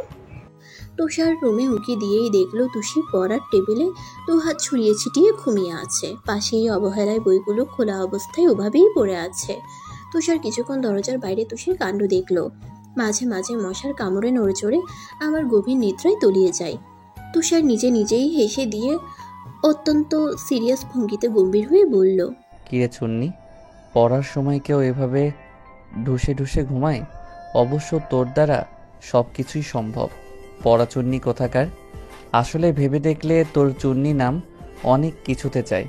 তুষার রুমে উকি দিয়েই দেখলো তুষি পড়ার টেবিলে 2 হাত ছড়িয়ে ছিটিয়ে ঘুমিয়ে আছে। পাশেই অবহেলায় বইগুলো খোলা অবস্থায় ওভাবেই পড়ে আছে। তুষার কিছুক্ষণ দরজার বাইরে তুষির কাণ্ড দেখলো। মাঝে মাঝে মশার কামড়ে নড়ে চড়ে আমার গভীর নিদ্রায় তলিয়ে যায়। তুষার নিজে নিজেই হেসে দিয়ে অত্যন্ত সিরিয়াস ভঙ্গিতে গম্ভীর হয়ে বলল, কিরে চুন্নি, পড়ার সময় কেউ এভাবে ঢুসে ঢুসে ঘুমায়? অবশ্য তোর দ্বারা সব কিছুই সম্ভব। পড়া চুন্নি কোথাকার। আসলে ভেবে দেখলে তোর চুন্নি নাম অনেক কিছুতে চায়,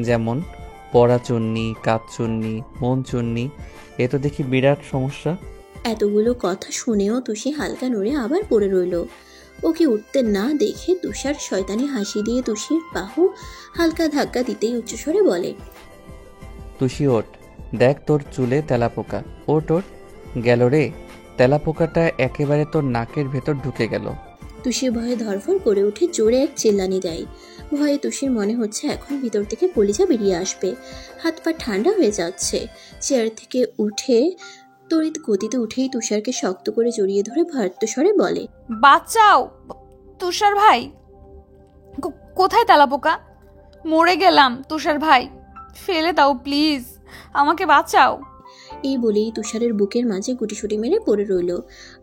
যেমন পড়া চুন্নি, কাজ চুন্নি, মন চুন্নি। এ তো দেখি বিরাট সমস্যা। এতগুলো কথা শুনেও তুষি হালকা নড়ে আবার পড়ে রইল। ওকে উঠতে না দেখে তুষার শয়তানি হাসি দিয়ে তুষির বাহু হালকা ধাক্কা দিতেই উচ্চস্বরে বলে, তুষি ওঠ, দেখ তোর চুলে তেলাপোকা। ওঠ ওঠ, গেল রে, তেলাপোকাটা একেবারে তোর নাকের ভেতর ঢুকে গেল। তুষি ভয়ে ধরফর করে উঠে জোরে এক চিল্লানি দেয়। ভয়ে তুষির মনে হচ্ছে এখন ভিতর থেকে কলিজা বেরিয়ে আসবে। হাত পা ঠান্ডা হয়ে যাচ্ছে। চেয়ার থেকে উঠে তড়িৎ গতিতে উঠেই তুষারকে শক্ত করে জড়িয়ে ধরে ভয়ার্ত বলে, বাঁচাও তুষার ভাই। কোথায় তেলাপোকা? মরে গেলাম তুষার ভাই, ফেলে দাও প্লিজ, আমাকে বাঁচাও। এই বলেই তুষারের বুকের মাঝে গুটিসুটি মেরে পড়ে রইল।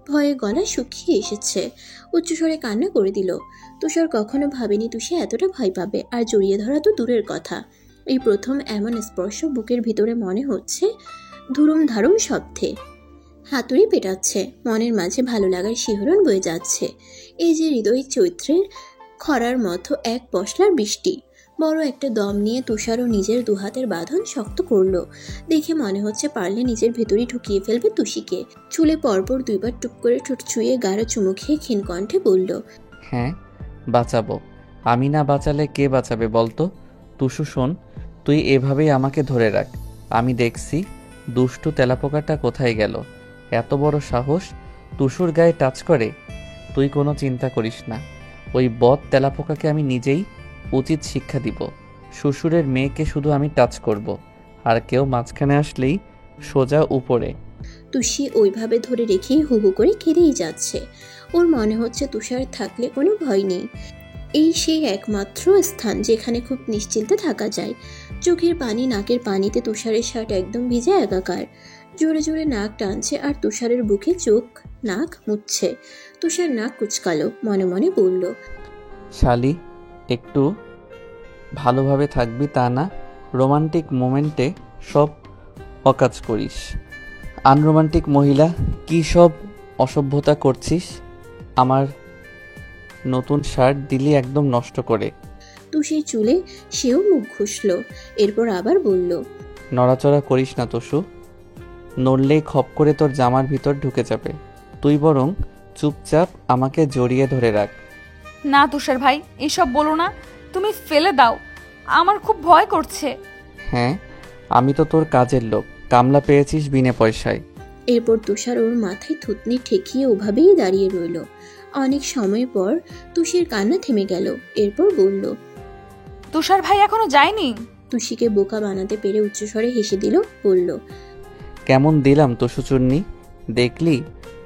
ভয়ে গলা শুকিয়ে এসেছে। উচ্চস্বরে কান্না করে দিল। তুষার কখনো ভাবেনি তুষি এতটা ভয় পাবে, আর জড়িয়ে ধরা তো দূরের কথা। এই প্রথম এমন স্পর্শ বুকের ভিতরে মনে হচ্ছে ধুরুম ধারুম শব্দে। হাতুড়ি পেটাচ্ছে, মনের মাঝে ভালো লাগার শিহরণ বয়ে যাচ্ছে। এই যে হৃদয় চৈত্রের খরার মতো এক পশলার বৃষ্টি। বড় একটা দম নিয়ে তুষারও নিজের দুহাতের বাঁধন শক্ত করলো। দেখে মনে হচ্ছে পারলে নিজের ভেতরই ঢুকিয়ে ফেলবে তুষিকে। চুলে পরপর 2 বার টুপ করে ঠোঁট ছুঁয়ে গাঢ় চুমু খেয়ে ক্ষীণ কণ্ঠে বলল, হ্যাঁ বাঁচাবো। আমি না বাঁচালে কে বাঁচাবে বলতো? তুষু শোন, তুই এভাবেই আমাকে ধরে রাখ। আমি দেখছি দুষ্টু তেলাপোকাটা কোথায় গেল। এত বড় সাহস তুষুর গায়ে টাচ করে। তুই কোনো চিন্তা করিস না, ওই বদ তেলাপোকাকে আমি নিজেই উচিত শিক্ষা দিব। শ্বশুরের মেয়েকে শুধু আমি টাচ করব, আর কেউ মাঝখানে আসলেই সোজা উপরে। তুষি ওইভাবে ধরে রেখেই হু হু করে কেঁদেই যাচ্ছে। ওর মনে হচ্ছে তুষার থাকলে কোনো ভয় নেই। এই সেই একমাত্র স্থান যেখানে খুব নিশ্চিন্তে থাকা যায়। চোখের পানি নাকের পানিতে তুষারের শার্ট একদম ভিজে একাকার। জোরে জোরে নাক টানছে আর তুষারের বুকে চোখ নাক মুছছে। তুষার নাক কুচকালো, মনে মনে বলল, শালি, একটু ভালোভাবে থাকবি তা না রোমান্টিক মোমেন্টে সব অকাজ করিস। আনরোমান্টিক মহিলা, কি সব অসভ্যতা করছিস? আমার নতুন শার্ট দিলি একদম নষ্ট করে। তুষির চুলে সেও মুখ ঘষল, এরপর আবার বলল, নড়াচড়া করিস না তোষু, নড়লেই খপ করে তোর জামার ভিতর ঢুকে যাবে। তুই বরং চুপচাপ আমাকে জড়িয়ে ধরে রাখ। না তুষার ভাই, এসব বলো না, তুমি ফেলে দাও, আমার খুব ভয় করছে। হ্যাঁ, আমি তো তোর কাজের লোক, কামলা পেয়েছিস বিনে পয়সায়। এরপর তুষার ওর মাথায় থুতনি ঠেকিয়ে ওভাবেই দাঁড়িয়ে রইল। অনেক সময় পর তুষির কান্না থেমে গেল, এরপর বলল, তুষার ভাই এখনো যায়নি? তুষিকে বোকা বানাতে পেরে উচ্চস্বরে হেসে দিল, বলল, কেমন দিলাম তোষু চুন্নি, দেখলি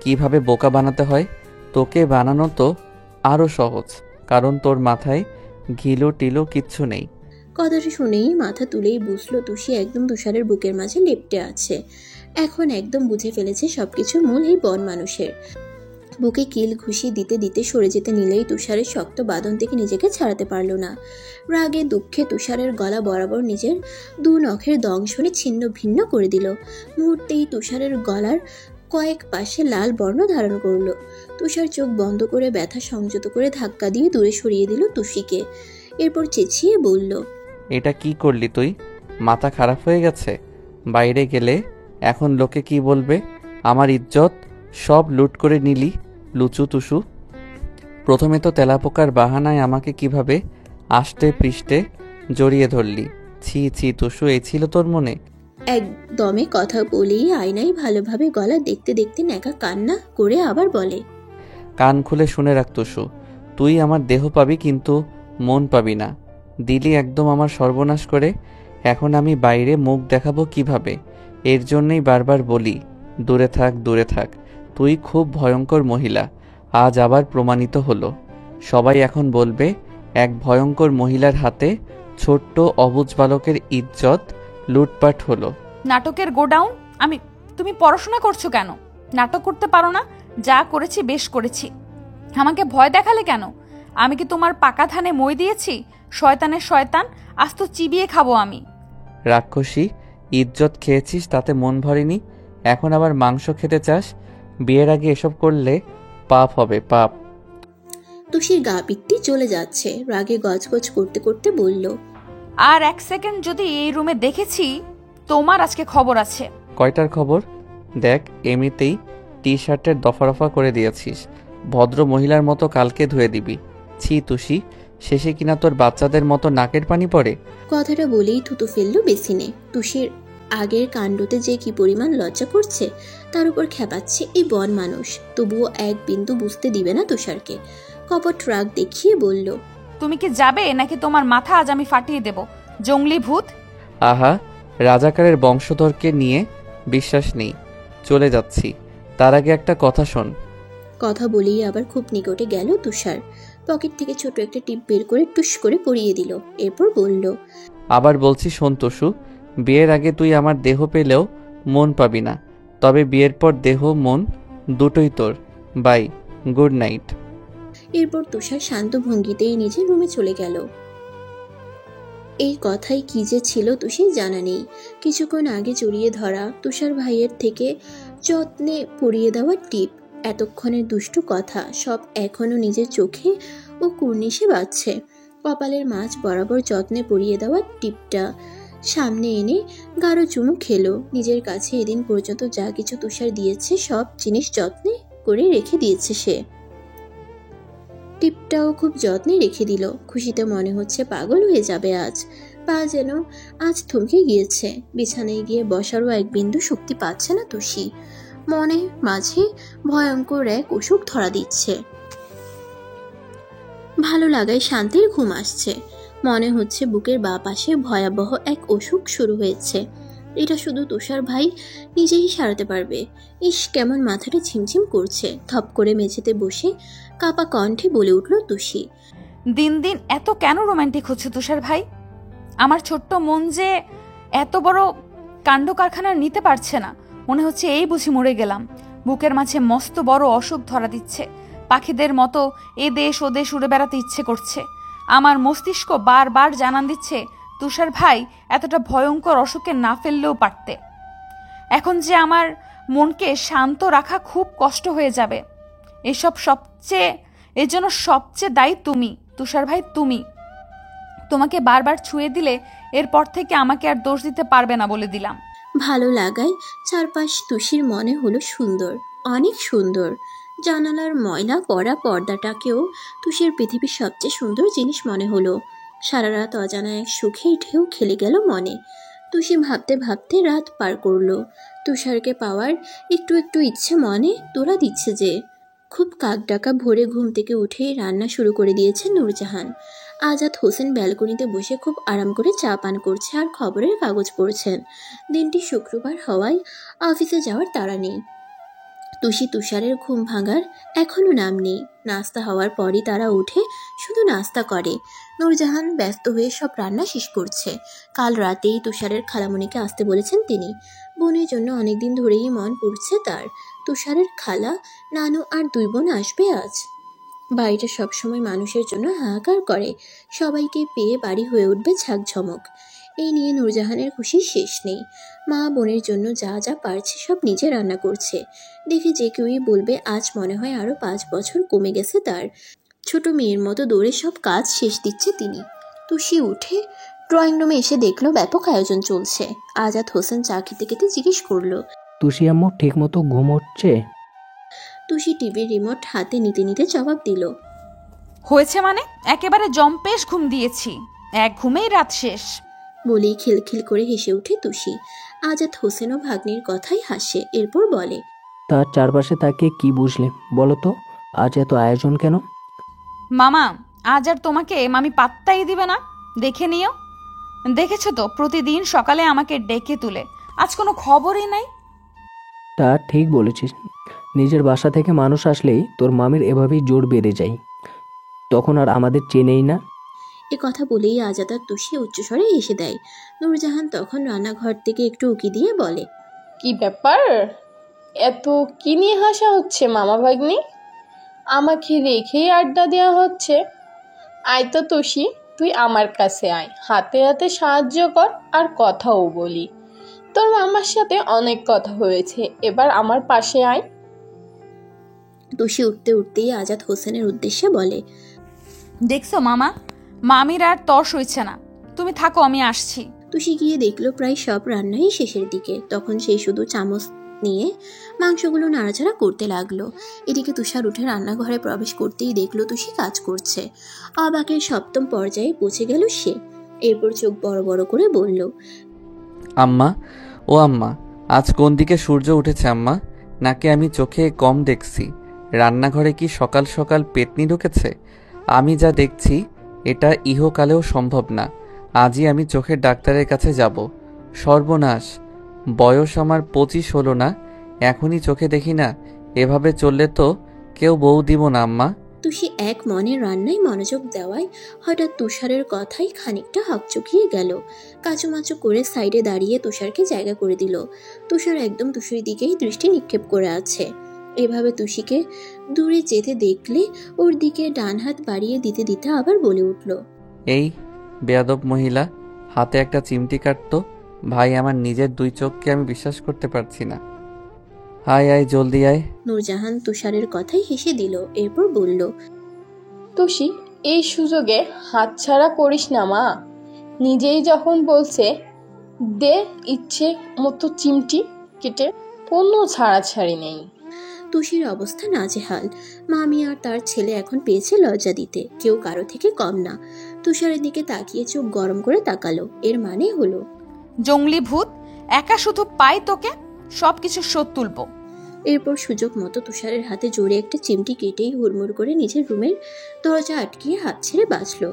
কিভাবে বোকা বানাতে হয়? তোকে বানানো তো আরও সহজ, কারণ তোর মাথায় ঘিলো টিলো কিচ্ছু নেই। কথাটা শুনেই মাথা তুলেই বুঝলো তুষি একদম তুষারের বুকের মাঝে লেপ্টে আছে। এখন একদম বুঝে ফেলেছে সবকিছুর মূল এই বন মানুষের। বুকে কিল ঘুষি দিতে দিতে সরে যেতে নিলেই তুষারের শক্ত বাঁধন থেকে নিজেকে ছাড়াতে পারল না। রাগে দুঃখে তুষারের গলা বরাবর নিজের দু নখের দংশনে ছিন্ন ভিন্ন করে দিল। মুহূর্তেই তুষারের গলার কয়েক পাশে লাল বর্ণ ধারণ করলো। তুষার চোখ বন্ধ করে ব্যথা সংযত করে ধাক্কা দিয়ে দূরে সরিয়ে দিল তুষিকে। এরপর চেঁচিয়ে বলল, এটা কি করলি তুই? মাথা খারাপ হয়ে গেছে? বাইরে গেলে এখন লোকে কি বলবে? আমার ইজ্জত সব লুট করে নিলি লুচু তুসু। প্রথমে তো তেলাপোকার বাহানায় আমাকে কিভাবে আষ্টে পৃষ্ঠে জড়িয়ে ধরলি। ছি ছি তুসু, এই ছিল তোর মনে? একদমে কথা বলেই আয়নায় ভালোভাবে গলা দেখতে দেখতে ন্যাকা কান্না করে আবার বলে, কান খুলে শুনে রাখ তুসু, তুই আমার দেহ পাবি কিন্তু মন পাবি না। দিলি একদম আমার সর্বনাশ করে। এখন আমি বাইরে মুখ দেখাবো কিভাবে? এর জন্যই বারবার বলি, দূরে থাক দূরে থাক। তুই খুব ভয়ঙ্কর মহিলা, আজ আবার প্রমাণিত হলো। সবাই এখন বলবে এক ভয়ঙ্কর মহিলার হাতে ছোট্ট অবুঝ বালকের ইজ্জত লুটপাট হলো। নাটকের গোডাউন? তুমি পড়াশোনা করছো কেন? নাটক করতে পারো না? যা করেছি বেশ করেছি। আমাকে ভয় দেখালে কেন? আমি কি তোমার পাকা ধানে মই দিয়েছি? শয়তানের শয়তান, আজ তো চিবিয়ে খাবো আমি। রাক্ষসী, ইজ্জত খেয়েছিস তাতে মন ভরেনি, এখন আবার মাংস খেতে চাস? বিয়ের আগে এসব করলে পাপ হবে, পাপ। তুষির গা পিত্তি চলে যাচ্ছে, রাগে গজগজ করতে করতে বলল, আর এক সেকেন্ড যদি এই রুমে দেখেছি, তোমার আজকে খবর আছে। কয়টার খবর? দেখ, এমনিতেই টি শার্টের দফা রফা করে দিয়েছিস, ভদ্র মহিলার মতো কালকে ধুয়ে দিবি। ছি তুষি, শেষে কিনা তোর বাচ্চাদের মতো নাকের পানি পড়ে। কথাটা বলেই থুতু ফেললো বেসিনে। তুষির আগের কাণ্ডতে যে কি পরিমাণ লজ্জা করছে, তার উপর খেপাচ্ছে এই বন মানুষ, তবুও এক বিন্দু বুঝতে দিবে না তুষারকে। কপট রাগ দেখিয়ে বলল, তুমি কি যাবে নাকি তোমার মাথা আজ আমি ফাটিয়ে দেব, জঙ্গলি ভূত? আহা, রাজাকারের বংশধরকে নিয়ে বিশ্বাস নেই, চলে যাচ্ছি। তার আগে একটা কথা শোন। কথা বলেই আবার খুব নিকটে গেল তুষার। পকেট থেকে ছোট একটা টিপ বের করে টুস করে পরিয়ে দিল, এরপর বলল, আবার বলছি শোন তোষু, বিয়ের আগে তুই আমার দেহ পেলেও মন পাবি না, তবে বিয়ের পর দেহ মন দুটোই তোর। Bye, good night. এরপর তুষার শান্ত ভঙ্গিতেই নিজের রুমে চলে গেল। এই কথাই কি যে ছিল তুষির জানা নেই। কিছুক্ষণ আগে জড়িয়ে ধরা তুষার ভাইয়ের থেকে যত্নে পরিয়ে দেওয়া টিপ, এতক্ষণের দুষ্টু কথা সব এখনো নিজের চোখে ও কুর্নিশে বাজছে। কপালের মাঝ বরাবর যত্নে পরিয়ে দেওয়া টিপটা সামনে এনে গাঢ় চুমু খেলো। নিজের কাছে এদিন পর্যন্ত যা কিছু তুষার দিয়েছে সব জিনিস যত্নে করে রেখে দিয়েছে সে। টিপটাও খুব যত্নে রেখে দিল। খুশিতে মনে হচ্ছে পাগল হয়ে যাবে আজ। পা যেন আজ থমকে গিয়েছে। বিছানায় গিয়ে বসারও এক বিন্দু শক্তি পাচ্ছে না তুষি। মনে মাঝে ভয়ঙ্কর এক অসুখ ধরা দিচ্ছে। ভালো লাগায় শান্তির ঘুম আসছে। মনে হচ্ছে বুকের বাঁ পাশে ভয়াবহ এক অসুখ শুরু হয়েছে। এটা শুধু তুষার ভাই নিজেই সারাতে পারবে। ইস, কেমন মাথাটা ঝিমঝিম করছে। থপ করে মেঝেতে বসে কাপা কণ্ঠে বলে উঠল তুষি, দিন দিন এত কেন রোমান্টিক হচ্ছে তুষার ভাই? আমার ছোট্ট মন যে এত বড় কাণ্ড কারখানা নিতে পারছে না। মনে হচ্ছে এই বুঝি মরে গেলাম। বুকের মাঝে মস্ত বড় অসুখ ধরা দিচ্ছে। পাখিদের মতো এ দেশ ও দেশ উড়ে বেড়াতে ইচ্ছে করছে। আমার মস্তিষ্ক বারবার জানান দিচ্ছে, তুষার ভাই এতটা ভয়ঙ্কর অসুখে না ফেললেও পারতে। এখন যে আমার মনকে শান্ত রাখা খুব কষ্ট হয়ে যাবে। এর জন্য সবচেয়ে দায়ী তুমি, তুষার ভাই, তুমি। তোমাকে বারবার ছুঁয়ে দিলে এরপর থেকে আমাকে আর দোষ দিতে পারবে না বলে দিলাম। ভালো লাগায় চারপাশ তুষির মনে হলো সুন্দর, অনেক সুন্দর। জানালার ময়লা পড়া পর্দাটাকেও তুষির পৃথিবীর সবচেয়ে সুন্দর জিনিস মনে হলো। সারা রাত অজানা এক সুখের ঢেউ খেলে গেল মনে। তুষি ভাবতে ভাবতে রাত পার করলো। তুষারকে পাওয়ার একটু একটু ইচ্ছে মনে তোলা দিচ্ছে যে। খুব কাকডাকা ভোরে ঘুম থেকে উঠেই রান্না শুরু করে দিয়েছে নূরজাহান। আজাদ হোসেন ব্যালকনিতে বসে খুব আরাম করে চা পান করছে আর খবরের কাগজ পড়ছেন। দিনটি শুক্রবার হওয়ায় অফিসে যাওয়ার তাড়া নেই। তুষি তুষারের ঘুম ভাঙার এখনো নাম নেই। নাস্তা হওয়ার পরই তারা উঠে শুধু নাস্তা করে। নূরজাহান ব্যস্ত হয়ে সব রান্না শেষ করছে। কাল রাতেই তুষারের খালামণিকে আসতে বলেছেন তিনি। বোনের জন্য অনেকদিন ধরেই মন পড়ছে তার। তুষারের খালা, নানু আর দুই বোন আসবে আজ। বাড়িটা সবসময় মানুষের জন্য হাহাকার করে। সবাইকে পেয়ে বাড়ি হয়ে উঠবে ঝাঁকঝমক। এই নিয়ে নূরজাহানের খুশির শেষ নেই। মা বোনের জন্য যা যা পারছে সব নিজে রান্না করছে। দেখে যে কেউই বলবে আজ মনে হয় আরো 5 বছর কমে গেছে তার। ছোট মেয়ের মতো দৌড়ে সব কাজ শেষ দিচ্ছে তিনি। তুষি উঠে ড্রয়িং রুমে এসে দেখলো ব্যাপক আয়োজন চলছে। আজাদ হোসেন চা খেতে খেতে জিজ্ঞেস করলো, তুষি আম্মু ঠিক মতো ঘুম হচ্ছে? তুষি টিভির রিমোট হাতে নিতে নিতে জবাব দিল, হয়েছে মানে? একেবারে জম্পেশ ঘুম দিয়েছি, এক ঘুমেই রাত শেষ। বলেই খিলখিল করে হেসে উঠে তুষি। আজাদ হোসেনও ভাগ্নির কথাই হাসে। এরপর বলে, তার চারপাশে তাকিয়ে কি বুঝলে বলো তো? আজ এত আয়োজন কেন? মামা, আজ আর তোমাকে মামি পাত্তাই দিবে না, দেখে নিও। দেখেছো তো প্রতিদিন সকালে আমাকে ডেকে তুলে, আজ কোনো খবরই নাই। তা ঠিক বলেছিস। নিজের বাসা থেকে মানুষ আসলেই তোর মামির এভাবেই জোর বেড়ে যায়। তখন আর আমাদের চেনেই না। এ কথা বলেই আজাদ আর তুষি উচ্চস্বরে হেসে দেয়। নূরজাহান তখন রান্নাঘর থেকে একটু উকি দিয়ে বলে, কি ব্যাপার, এত কি নিয়ে হাসা হচ্ছে মামা ভাগ্নি? আমাকে রেখেই আড্ডা দেওয়া হচ্ছে? আয় তো তুষি, তুই আমার কাছে আয়, হাতে হাতে সাহায্য কর আর কথাও বলি। তোর মামার সাথে অনেক কথা হয়েছে, এবার আমার পাশে আয়। তুষি উঠতে উঠতেই আজাদ হোসেনের উদ্দেশ্যে বলে, দেখছো মামা, মামির আর তর্স হইছে না, তুমি থাকো, আমি আসছি। তুষি গিয়ে দেখলো প্রায় সব রান্নাই শেষের দিকে। তখন সে শুধু চামচ নিয়ে মাংসগুলো নাড়াচাড়া করতে লাগলো। এদিকে তুষার উঠে রান্নাঘরে প্রবেশ করতেই দেখলো তুষি কাজ করছে। অবাকের 7ম পর্যায়ে পৌঁছে গেল সে। এরপর চোখ বড় বড় করে বলল, আম্মা, ও আম্মা, আজ কোন দিকে সূর্য উঠেছে আম্মা? নাকি আমি চোখে কম দেখছি? রান্নাঘরে কি সকাল সকাল পেতনি ঢুকেছে? আমি যা দেখছি এটা ইহকালেও সম্ভব না। আজই আমি চোখের ডাক্তারের কাছে যাব। সর্বনাশ, বয়স আমার 25 হলো না, এখনই চোখে দেখি না। এভাবে চললে তো কেউ বউ দিব না আম্মা। তুষি এক মনে রান্নায় মনোযোগ দেওয়ায় হঠাৎ তুষারের কথাই খানিকটা হকচকিয়ে গেল। কাচুমাচু করে সাইডে দাঁড়িয়ে তুষারকে জায়গা করে দিল। তুষার একদম তুষির দিকেই দৃষ্টি নিক্ষেপ করে আছে। এভাবে তুষিকে দূরে যেতে দেখলে ওর দিকে ডান হাত বাড়িয়ে দিতে দিতে আবার বলে উঠল, এই বেয়াদব মহিলা, হাতে একটা চিমটি কাটতো। ভাই, আমার নিজের 2 চোখকে আমি বিশ্বাস করতে পারছি না। আয় আয়, জলদি আয়। নূরজাহান তুষারের কথাই হেসে দিল। এরপর বলল, তুষি, এই সুযোগে হাতছাড়া করিস না মা। নিজেই যখন বলছে, দে ইচ্ছে মতো চিমটি কেটে, কোনো ছাড়াছাড়ি নেই। তুষির অবস্থা নাজেহাল। মামি আর তার ছেলে এখন পেয়েছে লজ্জা দিতে, কেউ কারো থেকে কম না। তুষারের দিকে তাকিয়ে চোখ গরম করে তাকালো। এর মানে হলো, জঙ্গলি ভূত, একা শুধু পাই তোকে, সবকিছু শোধ তুলবো। এরপর সুযোগ মতো তুষারের হাতে জোরে একটা চিমটি কেটেই হুড়মুড় করে নিজের রুমের দরজা আটকিয়ে হাত ছেড়ে বাঁচল।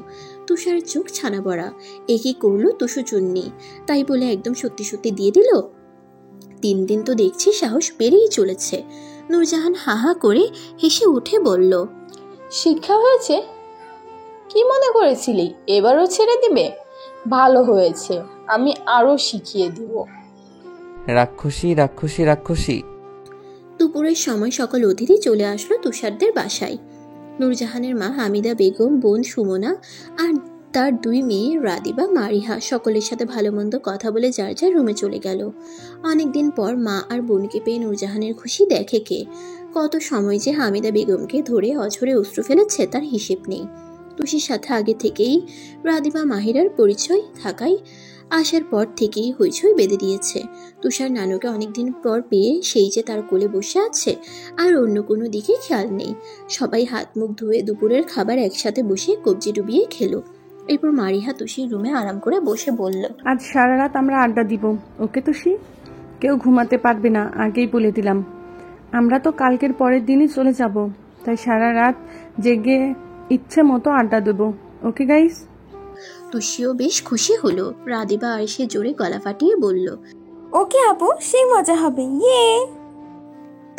তুষারের চোখ ছানা বড়া। একই করলো তুষু চুন্নি, তাই বলে একদম সত্যি সত্যি দিয়ে দিল? দিন দিন তো দেখছি সাহস বেড়েই চলেছে। নূরজাহান হাহা করে হেসে উঠে বলল, শিক্ষা হয়েছে? কি মনে করেছিলি এবারও ছেড়ে দিবে? ভালো হয়েছে, আমি আরো শিখিয়ে দিব। রাক্ষসী রাক্ষসী রাক্ষসী। দুপুরের সময় সকল অতিথি চলে আসলো তুষারদের বাসায়। নূরজাহানের মা হামিদা বেগম, বোন সুমনা আর তার দুই মেয়ে রাদিবা, মারিহা সকলের সাথে ভালো মন্দ কথা বলে যার যার রুমে চলে গেল। অনেকদিন পর মা আর বোনকে পেয়ে নূরজাহানের খুশি দেখে কে। কত সময় যে হামিদা বেগমকে ধরে অঝরে অশ্রু ফেলেছে তার হিসেব নেই। তুষির সাথে আগে থেকেই রাদিবা মাহিরার পরিচয় থাকায় আসার পর থেকেই হইচই বেঁধে দিয়েছে। তুষার নানুকে অনেকদিন পর পেয়ে সেই যে তার কোলে বসে আছে, আর অন্য কোনো দিকে খেয়াল নেই। সবাই হাত মুখ ধুয়ে দুপুরের খাবার একসাথে বসে কবজি ডুবিয়ে খেলো। এরপর মারিহা তুষির রুমে আরাম করে বসে বলল, আজ সারা রাত আমরা আড্ডা দিব, ওকে তুষি? কেউ ঘুমাতে পারবে না, আগেই বলে দিলাম। আমরা তো কালকের পরের দিনই চলে যাব, তাই সারা রাত জেগে ইচ্ছে মতো আড্ডা দেবো, ওকে গাইস? তুষিও বেশ খুশি হলো। রাদিবা আর সে জোরে গলা ফাটিয়ে বলল, ওকে আপু, সেই মজা হবে, ইয়ে।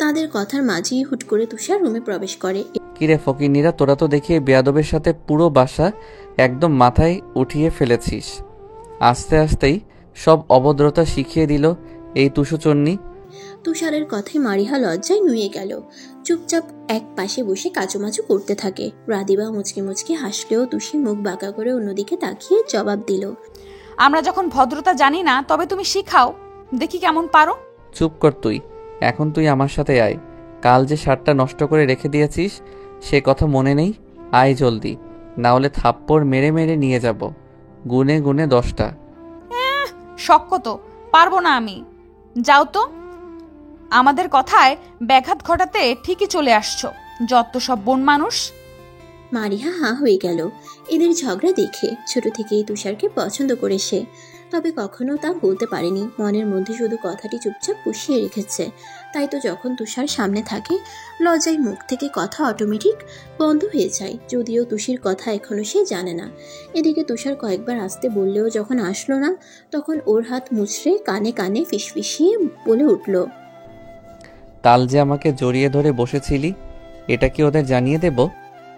তাদের কথার মাঝেই হুট করে তুষার রুমে প্রবেশ করে। কিরে ফকিন্নিরা, তোরা তো দেখি বেয়াদবের সাথে পুরো বাসা একদম মাথায় উঠিয়ে ফেলেছিস। আস্তে আস্তেই সব অভদ্রতা শিখিয়ে দিল এই তুষচন্নি। তুষারের কথায় মারিহা লজ্জায় নুয়ে গেল। চুপচাপ এক পাশে বসে কাচুমাচু করতে থাকে। রাদিবা মুচকি মুচকি হাসলেও তুষি মুখ বাঁকা করে অন্যদিকে তাকিয়ে জবাব দিল, আমরা যখন ভদ্রতা জানি না তবে তুমি শিখাও, দেখি কেমন পারো। চুপ কর তুই, এখন তুই আমার সাথে আয়। কাল যে শার্টটা নষ্ট করে রেখে দিয়েছিস সে কথা মনে নেই? আয় জলদি, না হলে থাপ্পড় মেরে মেরে নিয়ে যাব, গুনে গুনে 10টা। শক্ত তো, পারবো না আমি। যাও তো, আমাদের কথায় ব্যাঘাত ঘটাতে ঠিকই চলে আসছো, যত সব বোন মানুষ। মারিহা হাঁ হয়ে গেল এদের ঝগড়া দেখে। ছোট থেকেই তুষারকে পছন্দ করে সে, তবে কখনো তা বলতে পারেনি। মনের মধ্যে শুধু কথাটি চুপচাপ পুষিয়ে রেখেছে। তাই তো যখন তুষার সামনে থাকে লজ্জায় মুখ থেকে কথা অটোমেটিক বন্ধ হয়ে যায়। যদিও তুষির কথা এখনো সে জানে না। এদিকে তুষার কয়েকবার আসতে বললেও যখন আসলো না, তখন ওর হাত মুচড়ে কানে কানে ফিসফিসিয়ে বলে উঠল, কাল যে আমাকে জড়িয়ে ধরে বসেছিলি, এটা কি ওদের জানিয়ে দেব?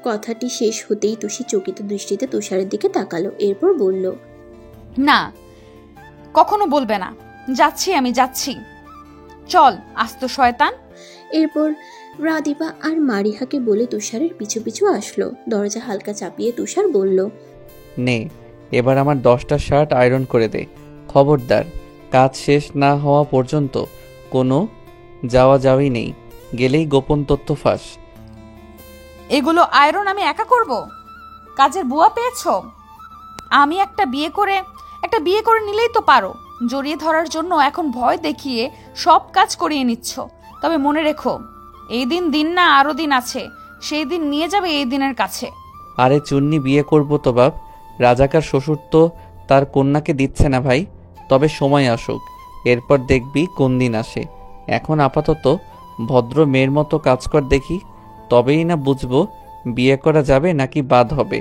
কথাটি শেষ হতেই তুষি চকিত দৃষ্টিতে তুষারের দিকে তাকালো। এরপর বলল, না, কখনো বলবে না। যাচ্ছি, আমি যাচ্ছি, চল আস্ত শয়তান। এরপর রাদিবা আর মারিহাকে বলে তুষারের পিছু পিছু আসলো। দরজা হালকা চাপিয়ে তুষার বলল, নে, এবার আমার 10টা শার্ট আয়রন করে দে। খবরদার, কাজ শেষ না হওয়া পর্যন্ত কোনো যাওয়া যাওয়াই নেই, গেলেই গোপন তথ্য ফাঁস। এগুলো আয়রন আমি একা করব? কাজের বুয়া পেয়েছো? আমি একটা বিয়ে করে নিলেই তো পারো। জড়িয়ে ধরার জন্য এখন ভয় দেখিয়ে সব কাজ করিয়ে নিচ্ছ। তবে মনে রেখো, এই দিন না, আরো দিন আছে, সেই দিন নিয়ে যাবে এই দিনের কাছে। আরে চুন্নি, বিয়ে করবো তো বাপ, রাজাকার শ্বশুর তো তার কন্যাকে দিচ্ছে না ভাই। তবে সময় আসুক, এরপর দেখবি কোন দিন আসে। এখন আপাতত ভদ্র মেয়ের মতো কাজ কর দেখি, তবেই না বুঝবো বিয়ে করা যাবে নাকি বাদ হবে।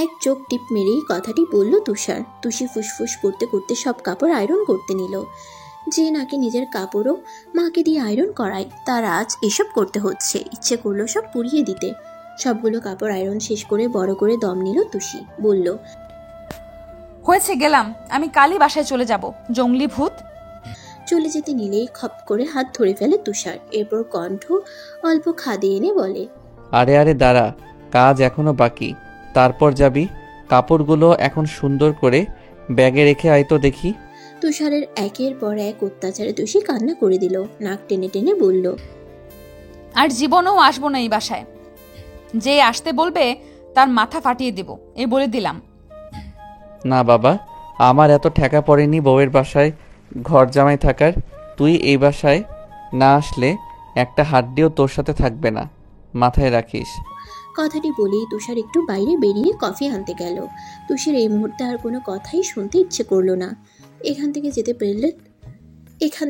এক চোখ টিপ মেরেই কথাটি বলল তুষার। তুষি ফুসফুস করতে করতে সব কাপড় আয়রন করতে নিল। যে নাকি নিজের কাপড়ও মাকে দিয়ে আয়রন করায়, তার আজ এসব করতে হচ্ছে। ইচ্ছে করলো সব পুড়িয়ে দিতে। সবগুলো কাপড় আয়রন শেষ করে বড় করে দম নিল তুষি। বলল, হয়েছে, গেলাম, আমি কালই বাসায় চলে যাব, জঙ্গলি ভূত। চলে যেতে নিলেই খপ করে হাত ধরে ফেলে তুষার। এরপর কণ্ঠ অল্প খাদে এনে বলে, আরে আরে দাঁড়া, কাজ এখনো বাকি, তারপর যাবি। কাপড়গুলো এখন সুন্দর করে ব্যাগে রেখে আয় তো দেখি। তুষারের একের পর এক অত্যাচারে তুষি কান্না করে দিল। নাক টেনে টেনে বলল, আর জীবনেও আসবো না এই বাসায়। যে আসতে বলবে তার মাথা ফাটিয়ে দেব, এই বলে দিলাম। না বাবা, আমার এত ঠেকা পড়েনি বউয়ের বাসায় ঘর জামাই থাকার। তুই এই বাসায় না আসলে একটা হাড্ডিও তোর সাথে থাকবে না, মাথায় রাখিস। কথাটি বলেই তুষার একটু বাইরে বেরিয়ে কফি আনতে গেল। তুষির এই মুহূর্তে আর কোনো কথাই শুনতে ইচ্ছে করলো না। এখান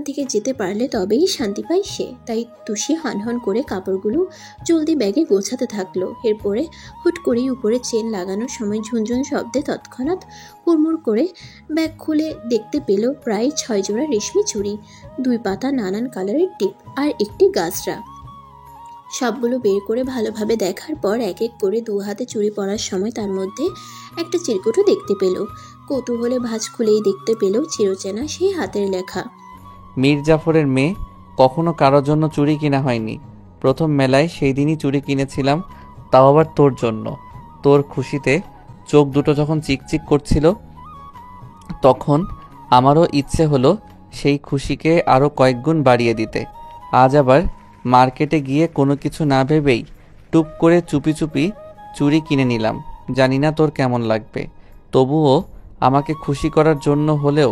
থেকে যেতে পারলে তবেই শান্তি পায় সে। তাই তুষি হনহন করে কাপড়গুলো জলদি ব্যাগে গোছাতে থাকলো। এরপরে হুট করেই উপরে চেন লাগানোর সময় ঝুনঝুন শব্দে তৎক্ষণাৎ হুড়মুড় করে ব্যাগ খুলে দেখতে পেল প্রায় 6 জোড়া রেশমি চুড়ি, 2 পাতা নানান কালারের টিপ আর একটি গাজরা। সবগুলো বের করে ভালোভাবে দেখার পর এক এক করে 2 হাতে চুড়ি পরার সময় তার মধ্যে একটা চিরকুটও দেখতে পেল। কৌতূহলে ভাঁজ খুলেই দেখতে পেল চিরচেনা সেই হাতের লেখা, মীর জাফরের মেয়ে, কখনো কারোর জন্য চুড়ি কিনা হয়নি। প্রথম মেলায় সেই দিনই চুড়ি কিনেছিলাম, তাও আবার তোর জন্য। তোর খুশিতে চোখ দুটো যখন চিকচিক করছিল, তখন আমারও ইচ্ছে হলো সেই খুশিকে আরও কয়েকগুণ বাড়িয়ে দিতে। আজ আবার মার্কেটে গিয়ে কোনো কিছু না ভেবেই টুপ করে চুপি চুপি চুড়ি কিনে নিলাম। জানি না তোর কেমন লাগবে, তবুও আমাকে খুশি করার জন্য হলেও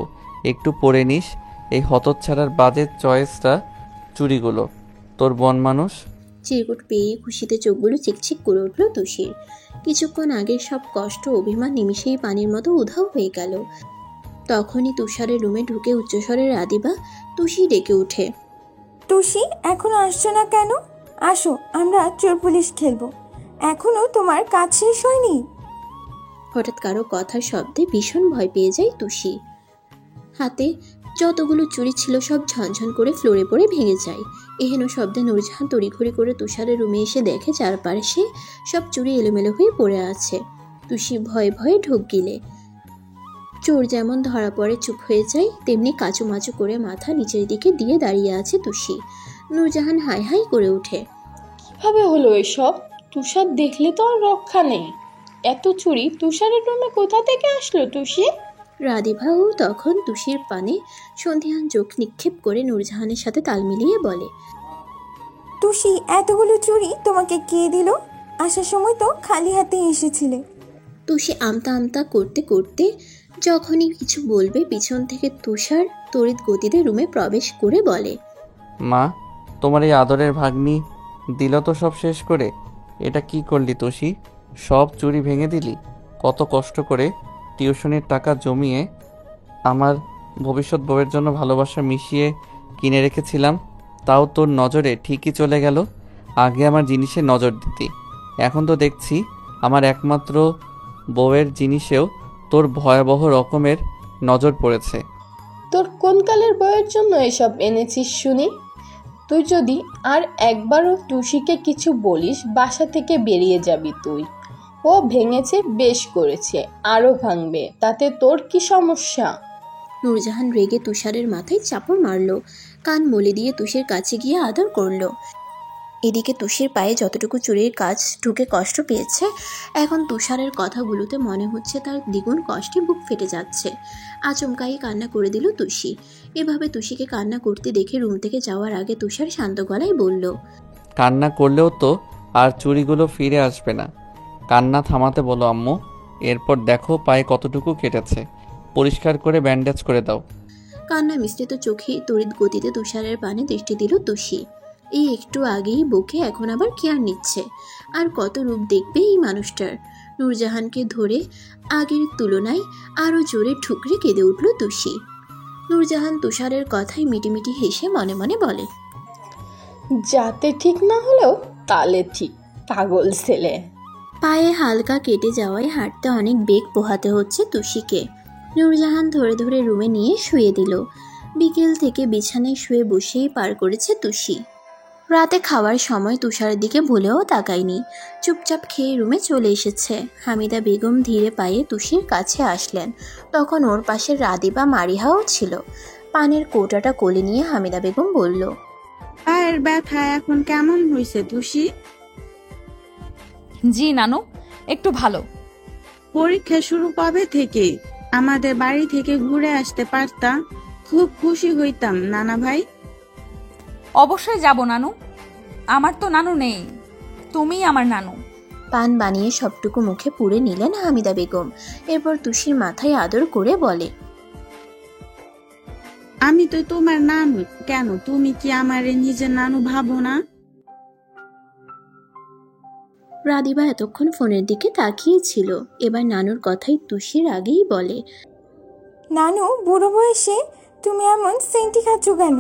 একটু পরে নিস এই হতচ্ছাড়ার বাজে চয়েসটা চুড়িগুলো। তোর বন মানুষ। চিরকুট পেয়ে খুশিতে চোখগুলো চিকচিক করে উঠল তুষির। কিছুক্ষণ আগের সব কষ্ট অভিমান নিমিষেই পানির মতো উধাও হয়ে গেল। তখনই তুষারের রুমে ঢুকে উচ্চস্বরে রাদিবা তুষি ডেকে ওঠে। টুসি, এখনো আসছো না কেন? আসো, আমরা চোর পুলিশ খেলবো। এখনো তোমার কাজ শেষ হয়নি? হঠাৎ কারো কথার শব্দে ভীষণ ভয় পেয়ে যায় তুষি। হাতে যতগুলো চুড়ি ছিল সব ঝনঝন করে ফ্লোরে পড়ে ভেঙে যায়। এহেন শব্দে নূরজাহান তড়িঘড়ি করে তুষারের রুমে এসে দেখে চারপাশে সব চুড়ি এলোমেলো হয়ে পড়ে আছে। তুষি ভয়ে ভয়ে ঢোক গিলে। চোর যেমন ধরা পড়ে চুপ হয়ে যায়, তেমনি কাচুমাচু করে মাথা নিচের দিকে দিয়ে দাঁড়িয়ে আছে তুষি। নূরজাহান হাই হাই করে ওঠে। কিভাবে হলো এসব? তুষার দেখলে তো আর রক্ষা নেই। এত চুরি তুষারের রুমে কোথা থেকে আসলো টুসি? রাদিভাও তখন তুষির পানে সন্ধিহান চোখ নিক্ষেপ করে নূরজাহানের সাথে তাল মিলিয়ে বলে, টুসি, এতগুলো চুড়ি তোমাকে কে দিল? আসার সময় তো খালি হাতে এসেছিলে। তুষি আমতা আমতা করতে করতে যখনই কিছু বলবে, পিছন থেকে তুষার তড়িৎ গতিতে রুমে প্রবেশ করে বলে, মা, তোমার এই আদরের ভাগ্নি দিল তো সব শেষ করে। এটা কি করলি তুষি? সব চুরি ভেঙে দিলি। কত কষ্ট করে টিউশনের টাকা জমিয়ে আমার ভবিষ্যৎ বউয়ের জন্য ভালোবাসা মিশিয়ে কিনে রেখেছিলাম, তাও তোর নজরে ঠিকই চলে গেল। আগে আমার জিনিসে নজর দিতি, এখন তো দেখছি আমার একমাত্র বউয়ের জিনিসেও তোর ভয়াবহ রকমের নজর পড়েছে। তোর কোন কালের বইয়ের জন্য এসব এনেছিস শুনি? তুই যদি আর একবারও টুসিকে কিছু বলিস, বাসা থেকে বেরিয়ে যাবি তুই। ও ভেঙেছে, বেশ করেছে, আরও ভাঙবে, তাতে তোর কি সমস্যা? নূরজাহান রেগে তুষারের মাথায় চাপড় মারল, কান মলে দিয়ে তুষির কাছে গিয়ে আদর করল। এদিকে তুষির পায়ে যতটুকু চুরির কাজ ঢুকে কষ্ট পেয়েছে, এখন তুষারের কথাগুলোতে মনে হচ্ছে তার দ্বিগুণ কষ্টে বুক ফেটে যাচ্ছে। আচমকাই কান্না করে দিল তুষি। এভাবে তুষিকে কান্না করতে দেখে রুম থেকে যাওয়ার আগে তুষার শান্ত গলায় বলল, কান্না করলেও তো আর চুরিগুলো ফিরে আসবে না। কান্না থামাতে বলো আম্মু। এরপর দেখো পায়ে কতটুকু কেটেছে, পরিষ্কার করে ব্যান্ডেজ করে দাও। কান্না মিশ্রিত চোখে তড়িৎ গতিতে তুষারের পানে দৃষ্টি দিল তুষি। এই একটু আগেই বকে এখন আবার কেয়ার নিচ্ছে। আর কত রূপ দেখবে এই মানুষটার। নূরজাহানকে ধরে আগের তুলনায় আরও জোরে ঠুকরে কেঁদে উঠল তুষি। নূরজাহান তুষারের কথায় মিটিমিটি হেসে মনে মনে বলে, যাতে ঠিক না হলেও তালে ঠিক, পাগল ছেলে। পায়ে হালকা কেটে যাওয়ায় হাঁটতে অনেক বেগ পোহাতে হচ্ছে তুষিকে। নূরজাহান ধরে ধরে রুমে নিয়ে শুয়ে দিল। বিকেল থেকে বিছানায় শুয়ে বসেই পার করেছে তুষি। রাতে খাওয়ার সময় তুষারের দিকে ভুলেও তাকায়নি, চুপচাপ খেয়ে রুমে চলে এসেছে। হামিদা বেগম ধীরে পায়ে তুষির কাছে আসলেন। তখন ওর পাশে রাদিবা মারিহাও ছিল। পানের কৌটাটা কোলে নিয়ে হামিদা বেগম বলল, পায়ের ব্যথা এখন কেমন হয়েছে তুষি? জি নানু, একটু ভালো। পরীক্ষা শুরু কবে থেকে? আমাদের বাড়ি থেকে ঘুরে আসতে পারতা, খুব খুশি হইতাম নানা ভাই। অবশ্যই যাব নানু। আমার তো নানু নেই, তুমিই আমার নানু। পান বানিয়ে সবটুকু মুখে পুরে নিলেন হামিদা বেগম। এরপর তুষির মাথায় আদর করে বলে, আমি তো তোমার নানু, কেন তুমি কি আমার নিজের নানু ভাবো না? রাদিবা এতক্ষণ ফোনের দিকে তাকিয়েছিল। এবার নানুর কথাই তুষির আগেই বলে, নানু, বুড়ো বয়সে তুমি এমন সেন্টি খাচ্ছ কেন?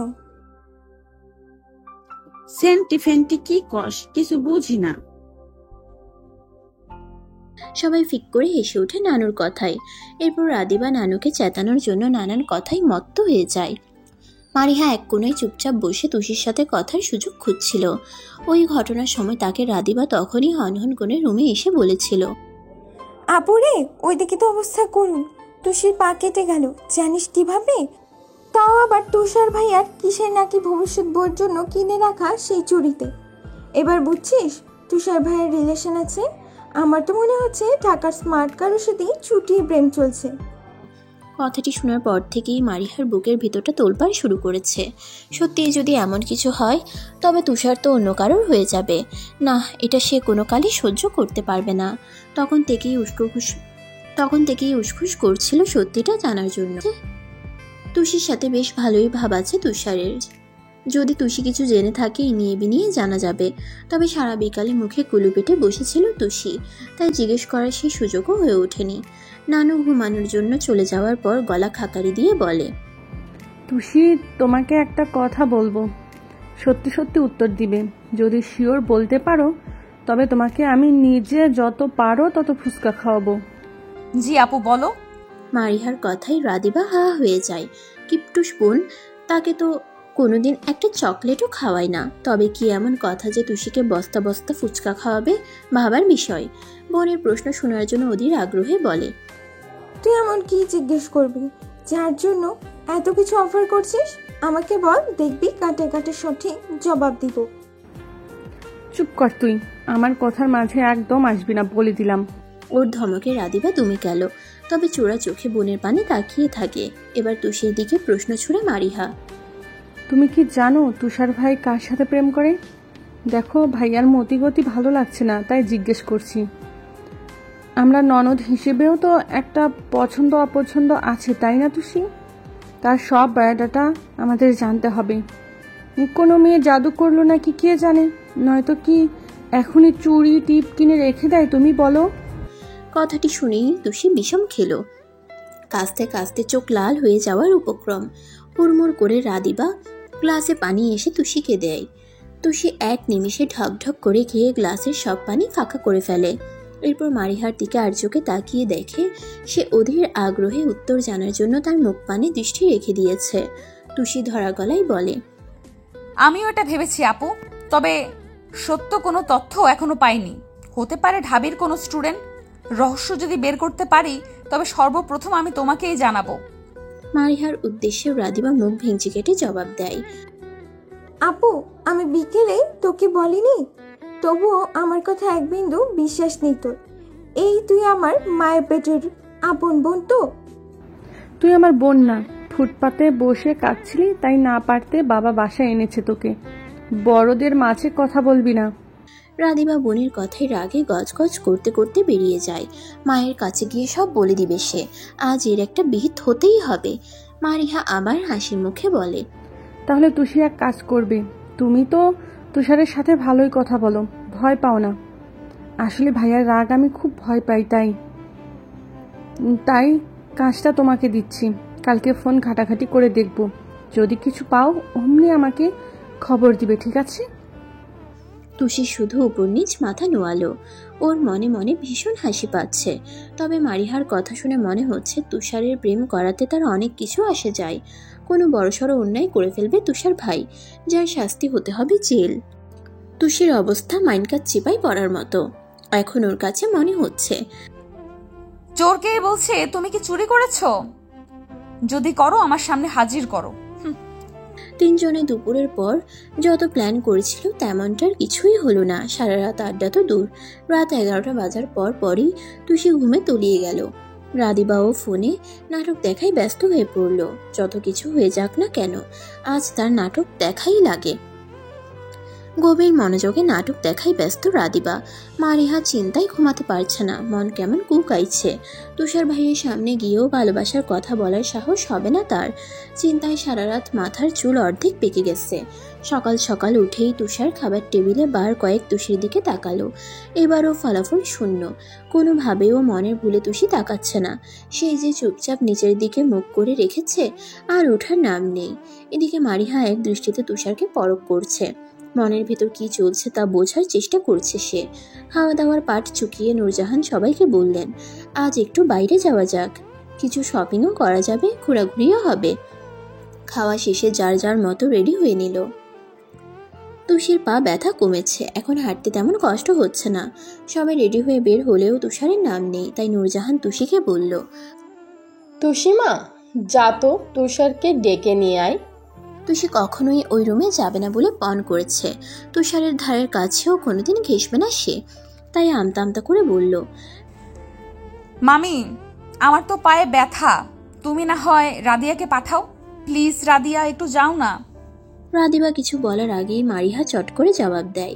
সেন্টি ফেন্টি কি কস, কিছু বুঝি না। সবাই ফিক করে হেসে ওঠে নানুর কথায়। এরপর রাদিবা নানুকে চেতানোর জন্য নানান কথাই মত্ত হয়ে যায়। মারিহা এক কোণে চুপচাপ বসে তুষির সাথে কথার সুযোগ খুঁজছিল। ওই ঘটনার সময় তাকে রাদিবা তখনই হনহন করে রুমে এসে বলেছিল, আপুরে, ওইদিকে তো অবস্থা করুন, তুষির পা কেটে গেল, জানিস কিভাবে? তাও আবার তুষার ভাইয়ার কিসের নাকি ভবিষ্যৎ বউর জন্য কিনে রাখা সেই চুড়িতে। এবার বুঝছিস তুষার ভাইয়ের রিলেশন আছে? আমার তো মনে হচ্ছে ঢাকার স্মার্ট কারোর সাথেই চুটিয়ে প্রেম চলছে। কথাটি শোনার পর থেকেই মারিহার বুকের ভিতরটা তোলপাড় শুরু করেছে। সত্যি যদি এমন কিছু হয় তবে তুষার তো অন্য কারোর হয়ে যাবে। না, এটা সে কোনো কালই সহ্য করতে পারবে না। তখন থেকেই উসখুস করছিল সত্যিটা জানার জন্য। তুষির সাথে বেশ ভালোই ভাব আছে তুষারের। যদি তুষি কিছু জেনে থাকে নিয়ে বিনিয়ে জানা যাবে। তবে সারা বিকালে মুখে কুলু পেটে বসেছিল তুষি, তাই জিজ্ঞেস করার সেই সুযোগও হয়ে ওঠেনি। নানু ঘুমানোর জন্য চলে যাওয়ার পর গলা খাকারি দিয়ে বলে, তুষি, তোমাকে একটা কথা বলবো, সত্যি সত্যি উত্তর দিবে। যদি শিওর বলতে পারো তবে তোমাকে আমি নিজে যত পারো তত ফুচকা খাওয়াবো। জি আপু, বলো। মারিহার কথাই রাদিবা হা হয়ে যায়। কিপটুস বোন, তাকে তো কোনোদিন একটা চকলেটও খাওয়ায় না, তবে কি এমন কথা যে তুষিকে বস্তা বস্তা ফুচকা খাওয়াবে? ভাবার বিষয়। বোনের প্রশ্ন শোনার জন্য অধীর আগ্রহে বলে, তুই এমন কি জিজ্ঞেস করবি যার জন্য এত কিছু অফার করছিস? আমাকে বল, দেখবি কাটে কাটে সঠিক জবাব দিব। চুপ কর তুই, আমার কথার মাঝে একদম আসবি না, বলে দিলাম। ওর ধমকে রাদিবা দমে গেল, তবে চোরা চোখে বোনের পানে তাকিয়ে থাকে। এবার তুষির দিকে প্রশ্ন ছুড়ে মারিহা, তুমি কি জানো তুষার ভাই কার সাথে প্রেম করে? দেখো, ভাইয়ার মতিগতি ভালো লাগছে না, তাই জিজ্ঞেস করছি। আমরা ননদ হিসেবেও তো একটা পছন্দ অপছন্দ আছে, তাই না তুষি? তার সব বায়োডাটা আমাদের জানতে হবে। কোনো মেয়ে জাদু করলো নাকি কে জানে, নয়তো কি এখনই চুড়ি টিপ কিনে রেখে দেয়? তুমি বলো। কথাটি শুনেই তুষি বিষম খেল। কাস্তে কাস্তে চোখ লাল হয়ে যাওয়ার উপক্রম। হুড়মুড় করে রাদিবা গ্লাসে পানি এসে তুষিকে দেয়। তুষি এক নিমিষে ঢকঢক করে খেয়ে গ্লাসের সব পানি ফাঁকা করে ফেলে। এরপর মারিহার দিকে আর চোখে তাকিয়ে দেখে সে অধীর আগ্রহে উত্তর জানার জন্য তার মুখ পানে দৃষ্টি রেখে দিয়েছে। তুষি ধরা গলায় বলে, আমিও এটা ভেবেছি আপু, তবে সত্য কোনো তথ্য এখনো পাইনি। হতে পারে ঢাবির কোনো স্টুডেন্ট। রহস্য যদি বের করতে পারি তবে সর্বপ্রথম আমি তোমাকেই জানাবো। মারিহার উদ্দেশ্যে রাদিবা মুখ ভেঙচি কেটে জবাব দেয়, আপু, আমি বিকেলে তোকে বলিনি? তবুও আমার কথা এক বিন্দু বিশ্বাস নেই তোর। এই তুই আমার মায়ের পেটের আপন বোন তো? তুই আমার বোন না, ফুটপাতে বসে কাঁদছিলি তাই না পারতে বাবা বাসায় এনেছে তোকে। বড়দের মাঝে কথা বলবি না। রাদিবা বোনের কথায় রাগে গজগজ করতে করতে বেরিয়ে যায়। মায়ের কাছে গিয়ে সব বলে দিবে সে। আজ এর একটা বিহিত হতেই হবে। মারিহা আবার হাসির মুখে বলে, তাহলে তুষি এক কাজ করবে, তুমি তো তুষারের সাথে ভালোই কথা বলো, ভয় পাও না। আসলে ভাইয়ার রাগ আমি খুব ভয় পাই, তাই কাজটা তোমাকে দিচ্ছি। কালকে ফোন ঘাটাঘাটি করে দেখব, যদি কিছু পাও অমনি আমাকে খবর দিবে, ঠিক আছে? তুষি শুধু উপর নিচ মাথা নোয়ালো। ওর মনে মনে ভীষণ হাসি পাচ্ছে। তবে মারিহার কথা শুনে মনে হচ্ছে তুষারের প্রেম করাতে তার অনেক কিছু আসে যায়। কোনো বড়সড় অন্যায় করে ফেলবে তুষার ভাই, যার শাস্তি হতে হবে জেল। তুষির অবস্থা মাইনকার চিপাই পড়ার মতো। এখন ওর কাছে মনে হচ্ছে, চোরকে বলছে তুমি কি চুরি করেছো? যদি করো আমার সামনে হাজির করো। তিনজনে দুপুরের পর যত প্ল্যান করেছিল তেমনটার কিছুই হলো না। সারা রাত আড্ডা তো দূর, রাত 11টা বাজার পরই তুষি ঘুমে তলিয়ে গেল। রাদিবাও ফোনে নাটক দেখাই ব্যস্ত হয়ে পড়ল। যত কিছু হয়ে যাক না কেন, আজ তার নাটক দেখাই লাগে। গভীর মনোযোগে নাটক দেখাই ব্যস্ত রাদিবা। মারিহা চিন্তায় ঘুমাতে পারছে না, মন কেমন কুকাইছে। তুষার ভাইয়ের সামনে গিয়েও ভালোবাসার কথা বলার সাহস হবে না তার। চিন্তায় সারা রাত মাথার চুল অর্ধেক পেকে গেছে। সকাল সকাল উঠেই তুষার খাবার টেবিলে বার কয়েক তুষির দিকে তাকালো। এবারও ফলাফল শূন্য। কোনোভাবেও মনের ভুলে তুষি তাকাচ্ছে না। সেই যে চুপচাপ নিচের দিকে মুখ করে রেখেছে, আর ওঠার নাম নেই। এদিকে মারিহা এক দৃষ্টিতে তুষারকে পরখ করছে। মনের ভেতর কি চলছে তা বোঝার চেষ্টা করছে সে। খাওয়া দাওয়ার পাট চুকিয়ে নূরজাহান সবাইকে বললেন, আজ একটু বাইরে যাওয়া যাক, কিছু শপিংও করা যাবে, ঘোরাঘুরিও হবে। খাওয়া শেষে যার যার মতো রেডি হয়ে নিল। তুষির পা ব্যথা কমেছে, এখন হাঁটতে তেমন কষ্ট হচ্ছে না। সবাই রেডি হয়ে বের হলেও তুষারের নাম নেই। তাই নূরজাহান তুষিকে বলল, তুষিমা, যা তো তুষারকে ডেকে নিয়ে আয়। তুষি কখনোই ওই রুমে যাবে না বলে পণ করেছে। তুষারের ধারের কাছেও কোনোদিন ঘেসবে না সে, তাই আমতা আমতা করে বলল, মামি, আমার তো পায়ে ব্যথা, তুমি না হয় রাদিয়াকে পাঠাও। প্লিজ রাদিয়া, একটু যাও না। রাদিবা কিছু বলার আগেই মারিহা চট করে জবাব দেয়,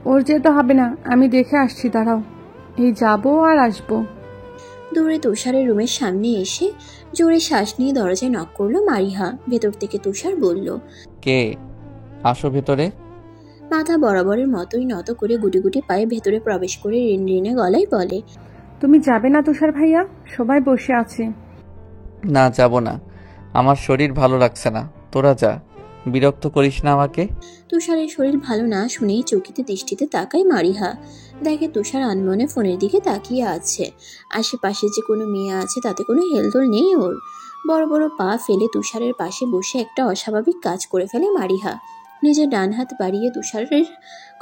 ওর যেতে হবে না, আমি দেখে আসছি, দাঁড়াও। এই যাবো আর আসবো। দৌড়ে তুষারের রুমের সামনে এসে জোরে শ্বাস নিয়ে দরজায় নক করলো মারিহা। ভেতর থেকে তুষার বলল, কে? আসো ভেতরে। মাথা বরাবরের মতোই নত করে গুটি গুটি পায়ে ভেতরে প্রবেশ করে রিনরিনে গলায় বলে, তুমি যাবে না তুষার ভাইয়া? সবাই বসে আছে। না, যাব না, আমার শরীর ভালো লাগছে না, তোরা যা, বিরক্ত করিস না আমাকে। তুষারের শরীর ভালো না শুনেই চকিতে দৃষ্টিতে তাকায় মারিহা। দেখে তুষার আনমনে ফোনের দিকে তাকিয়ে আছে। আশেপাশে যে কোনো মেয়ে আছে তাতে কোনো হেলদোল নেই ওর। বড় বড় পা ফেলে তুষারের পাশে বসে একটা অস্বাভাবিক কাজ করে ফেলে মারিহা। নিজের ডান হাত বাড়িয়ে তুষারের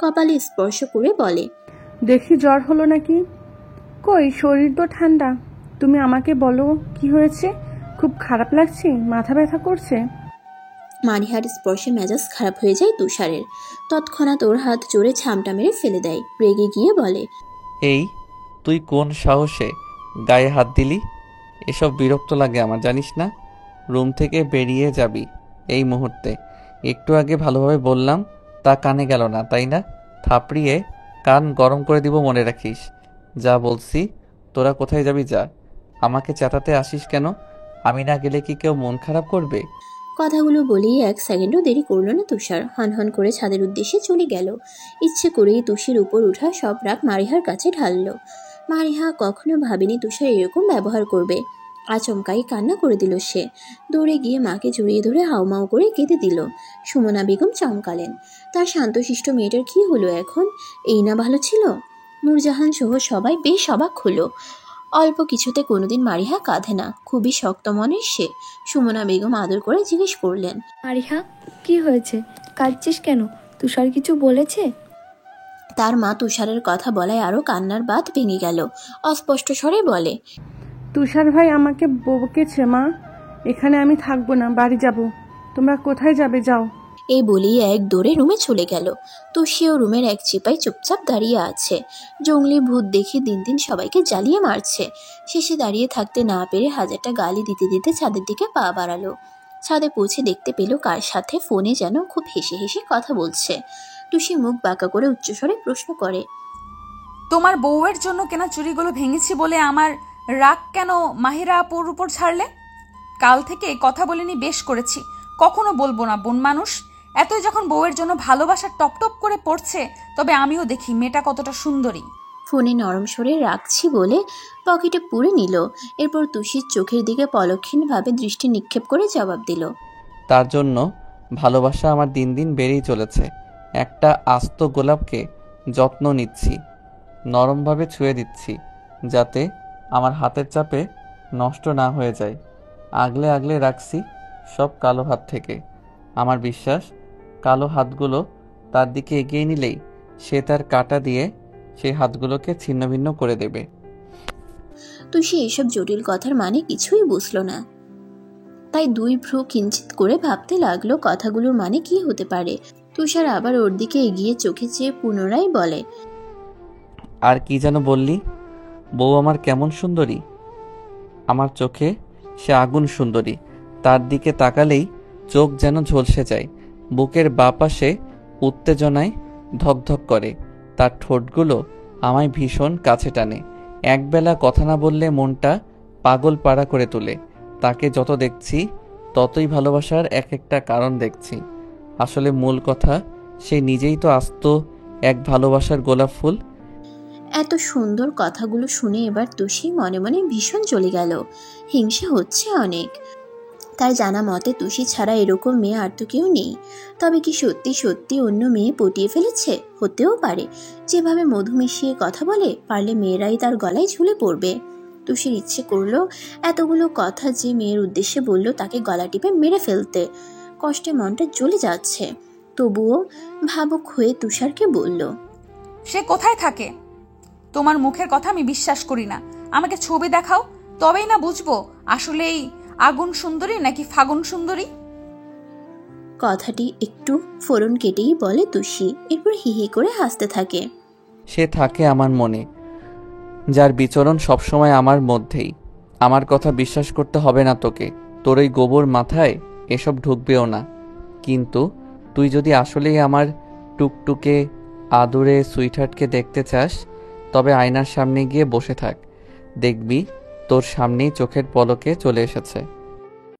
কপালে স্পর্শ করে বলে, দেখি জ্বর হলো নাকি? কই, শরীর তো ঠান্ডা। তুমি আমাকে বলো কি হয়েছে? খুব খারাপ লাগছে, মাথা ব্যথা করছে? মারিহার স্পর্শে মেজাজ খারাপ হয়ে যায় তুষারের। তৎক্ষণাৎ ওর হাত জোরে ছামটা মেরে ফেলে দেয়। রেগে গিয়ে বলে, এই, তুই কোন সাহসে গায়ে হাত দিলি? এসব বিরক্ত লাগে আমার, জানিস না? রুম থেকে বেরিয়ে যাবি এই মুহূর্তে। একটু আগে ভালোভাবে বললাম, তা কানে গেল না, তাই না? থাপড়িয়ে কান গরম করে দিব, মনে রাখিস। যা বলছি, তোরা কোথায় যাবি যা। আমাকে চেতাতে আসিস কেন? আমি না গেলে কি কেউ মন খারাপ করবে? কথাগুলো বলেই এক সেকেন্ডও দেরি করলো না তুষার। হনহন করে ছাদের উদ্দেশ্যে চলে গেল। ইচ্ছে করেই তুষির উপর উঠা সব রাগ মারিহার কাছে ঢাললো। মারিহা কখনো ভাবেনি তুষার এরকম ব্যবহার করবে। আচমকাই কান্না করে দিল সে। দৌড়ে গিয়ে মাকে জড়িয়ে ধরে হাউমাউ করে কেঁদে দিল। সুমনা বেগম চমকালেন। তার শান্তশিষ্ট মেয়েটার কি হলো এখন? এই না ভালো ছিল? নূরজাহান সহ সবাই বেশ অবাক হলো। অল্প কিছুতে কোনোদিন মারিহা কাঁধে না, খুবই শক্ত মনের সে। সুমনা বেগম আদর করে জিজ্ঞেস করলেন, মারিহা, কি হয়েছে? কাঁদছিস কেন? তুষার কিছু বলেছে? তার মা তুষারের কথা বলায় আরো কান্নার বাঁধ ভেঙে গেল। অস্পষ্ট স্বরে বলে, তুষার ভাই আমাকে বকেছে মা, এখানে আমি থাকবো না, বাড়ি যাব। তোমরা কোথায় যাবে? যাও। এই বলেই এক দৌড়ে রুমে চলে গেল। তুষিও রুমের এক চিপায় চুপচাপ দাঁড়িয়ে আছে। জঙ্গলি ভূত দেখে দিন দিন সবাইকে জ্বালিয়ে মারছে। শেষে দাঁড়িয়ে থাকতে না পেরে হাজারটা গালি দিতে দিতে ছাদের দিকে পা বাড়ালো। ছাদে পৌঁছে দেখতে পেল কার সাথে ফোনে যেন খুব হেসে হেসে কথা বলছে। তুষি মুখ বাঁকা করে উচ্চস্বরে প্রশ্ন করে, তোমার বউয়ের জন্য কেনা চুড়িগুলো ভেঙেছি বলে আমার রাগ কেন মাহিরা আপুর উপর ছাড়লে? কাল থেকে কথা বলিনি, বেশ করেছি, কখনো বলবো না। বোন মানুষ, এতই যখন বউয়ের জন্য ভালোবাসা টপ টপ করে পড়ছে, তবে আমিও দেখি মেয়েটা কতটা সুন্দরী। ফোনে নরম স্বরে রাখছি বলে পকেটে পুরে নিল। এরপর তুষির চোখের দিকে পলক্ষীনভাবে দৃষ্টি নিক্ষেপ করে জবাব দিল, তার জন্য ভালোবাসা আমার দিন দিন বেড়েই চলেছে। একটা আস্ত গোলাপকে যত্ন নিচ্ছি, নরমভাবে ছুঁয়ে দিচ্ছি, যাতে আমার হাতের চাপে নষ্ট না হয়ে যায়। আগলে আগলে রাখছি সব কালো হাত থেকে। আমার বিশ্বাস, কালো হাতগুলো তার দিকে এগিয়ে নিলেই সে তার কাঁটা দিয়ে সেই হাতগুলোকে ছিন্নভিন্ন করে দেবে। তুষি এসব জটিল কথার মানে কিছুই বুঝল না। তাই দুই ভ্রু কিঞ্চিত করে ভাবতে লাগলো কথাগুলোর মানে কি হতে পারে। তুষার আবার ওর দিকে এগিয়ে চোখে চেয়ে পুনরায় বলে, আর কি যেন বললি? বউ আমার কেমন সুন্দরী? আমার চোখে সে আগুন সুন্দরী। তার দিকে তাকালেই চোখ যেন ঝলসে যায়। বুকের বাঁ পাশে উত্তেজনায় ধকধক করে। তার ঠোঁটগুলো আমায় ভীষণ কাছে টানে। একবেলা কথা না বললে মনটা পাগল পাড়া করে তোলে। তাকে যত দেখছি ততই ভালোবাসার এক একটা কারণ দেখছি। আসলে মূল কথা, সে নিজেই তো আস্ত এক ভালোবাসার গোলাপ ফুল। এত সুন্দর কথাগুলো শুনে এবার তুষি মনে মনে ভীষণ চলে গেল। হিংসে হচ্ছে অনেক। তার জানা মতে তুষি ছাড়া এরকম মেয়ে আর তো কেউ নেই। তবে কি সত্যি সত্যি অন্য মেয়ে পটিয়ে ফেলেছে? হতেও পারে। যেভাবে মধু মিশিয়ে কথা বলে, পারলে মেয়েরাই তার গলায় ঝুলে পড়বে। তুষির ইচ্ছে করলো এতগুলো কথা যে মেয়ের উদ্দেশ্যে বলল তাকে গলা টিপে মেরে ফেলতে। কষ্টে মনটা জ্বলে যাচ্ছে। তবুও ভাবুক হয়ে তুষারকে বলল, সে কোথায় থাকে? তোমার মুখের কথা আমি বিশ্বাস করি না। আমাকে ছবি দেখাও, তবেই না বুঝবো আসলেই আগুন সুন্দরী নাকি ফাগুন সুন্দরী? কথাটি একটু ফোড়ন কেটেই বলে তুষি, এরপর হিহি করে হাসতে থাকে। সে থাকে আমার মনে, যার বিচরণ সবসময় আমার মধ্যেই। আমার কথা বিশ্বাস করতে হবে না তোকে, তোর ওই গোবর মাথায় এসব ঢুকবেও না। কিন্তু তুই যদি আসলেই আমার টুকটুকে আদুরে সুইটহার্টকে দেখতে চাস, তবে আয়নার সামনে গিয়ে বসে থাক, দেখবি তোর সামনেই চোখের পলকে চলে এসেছে।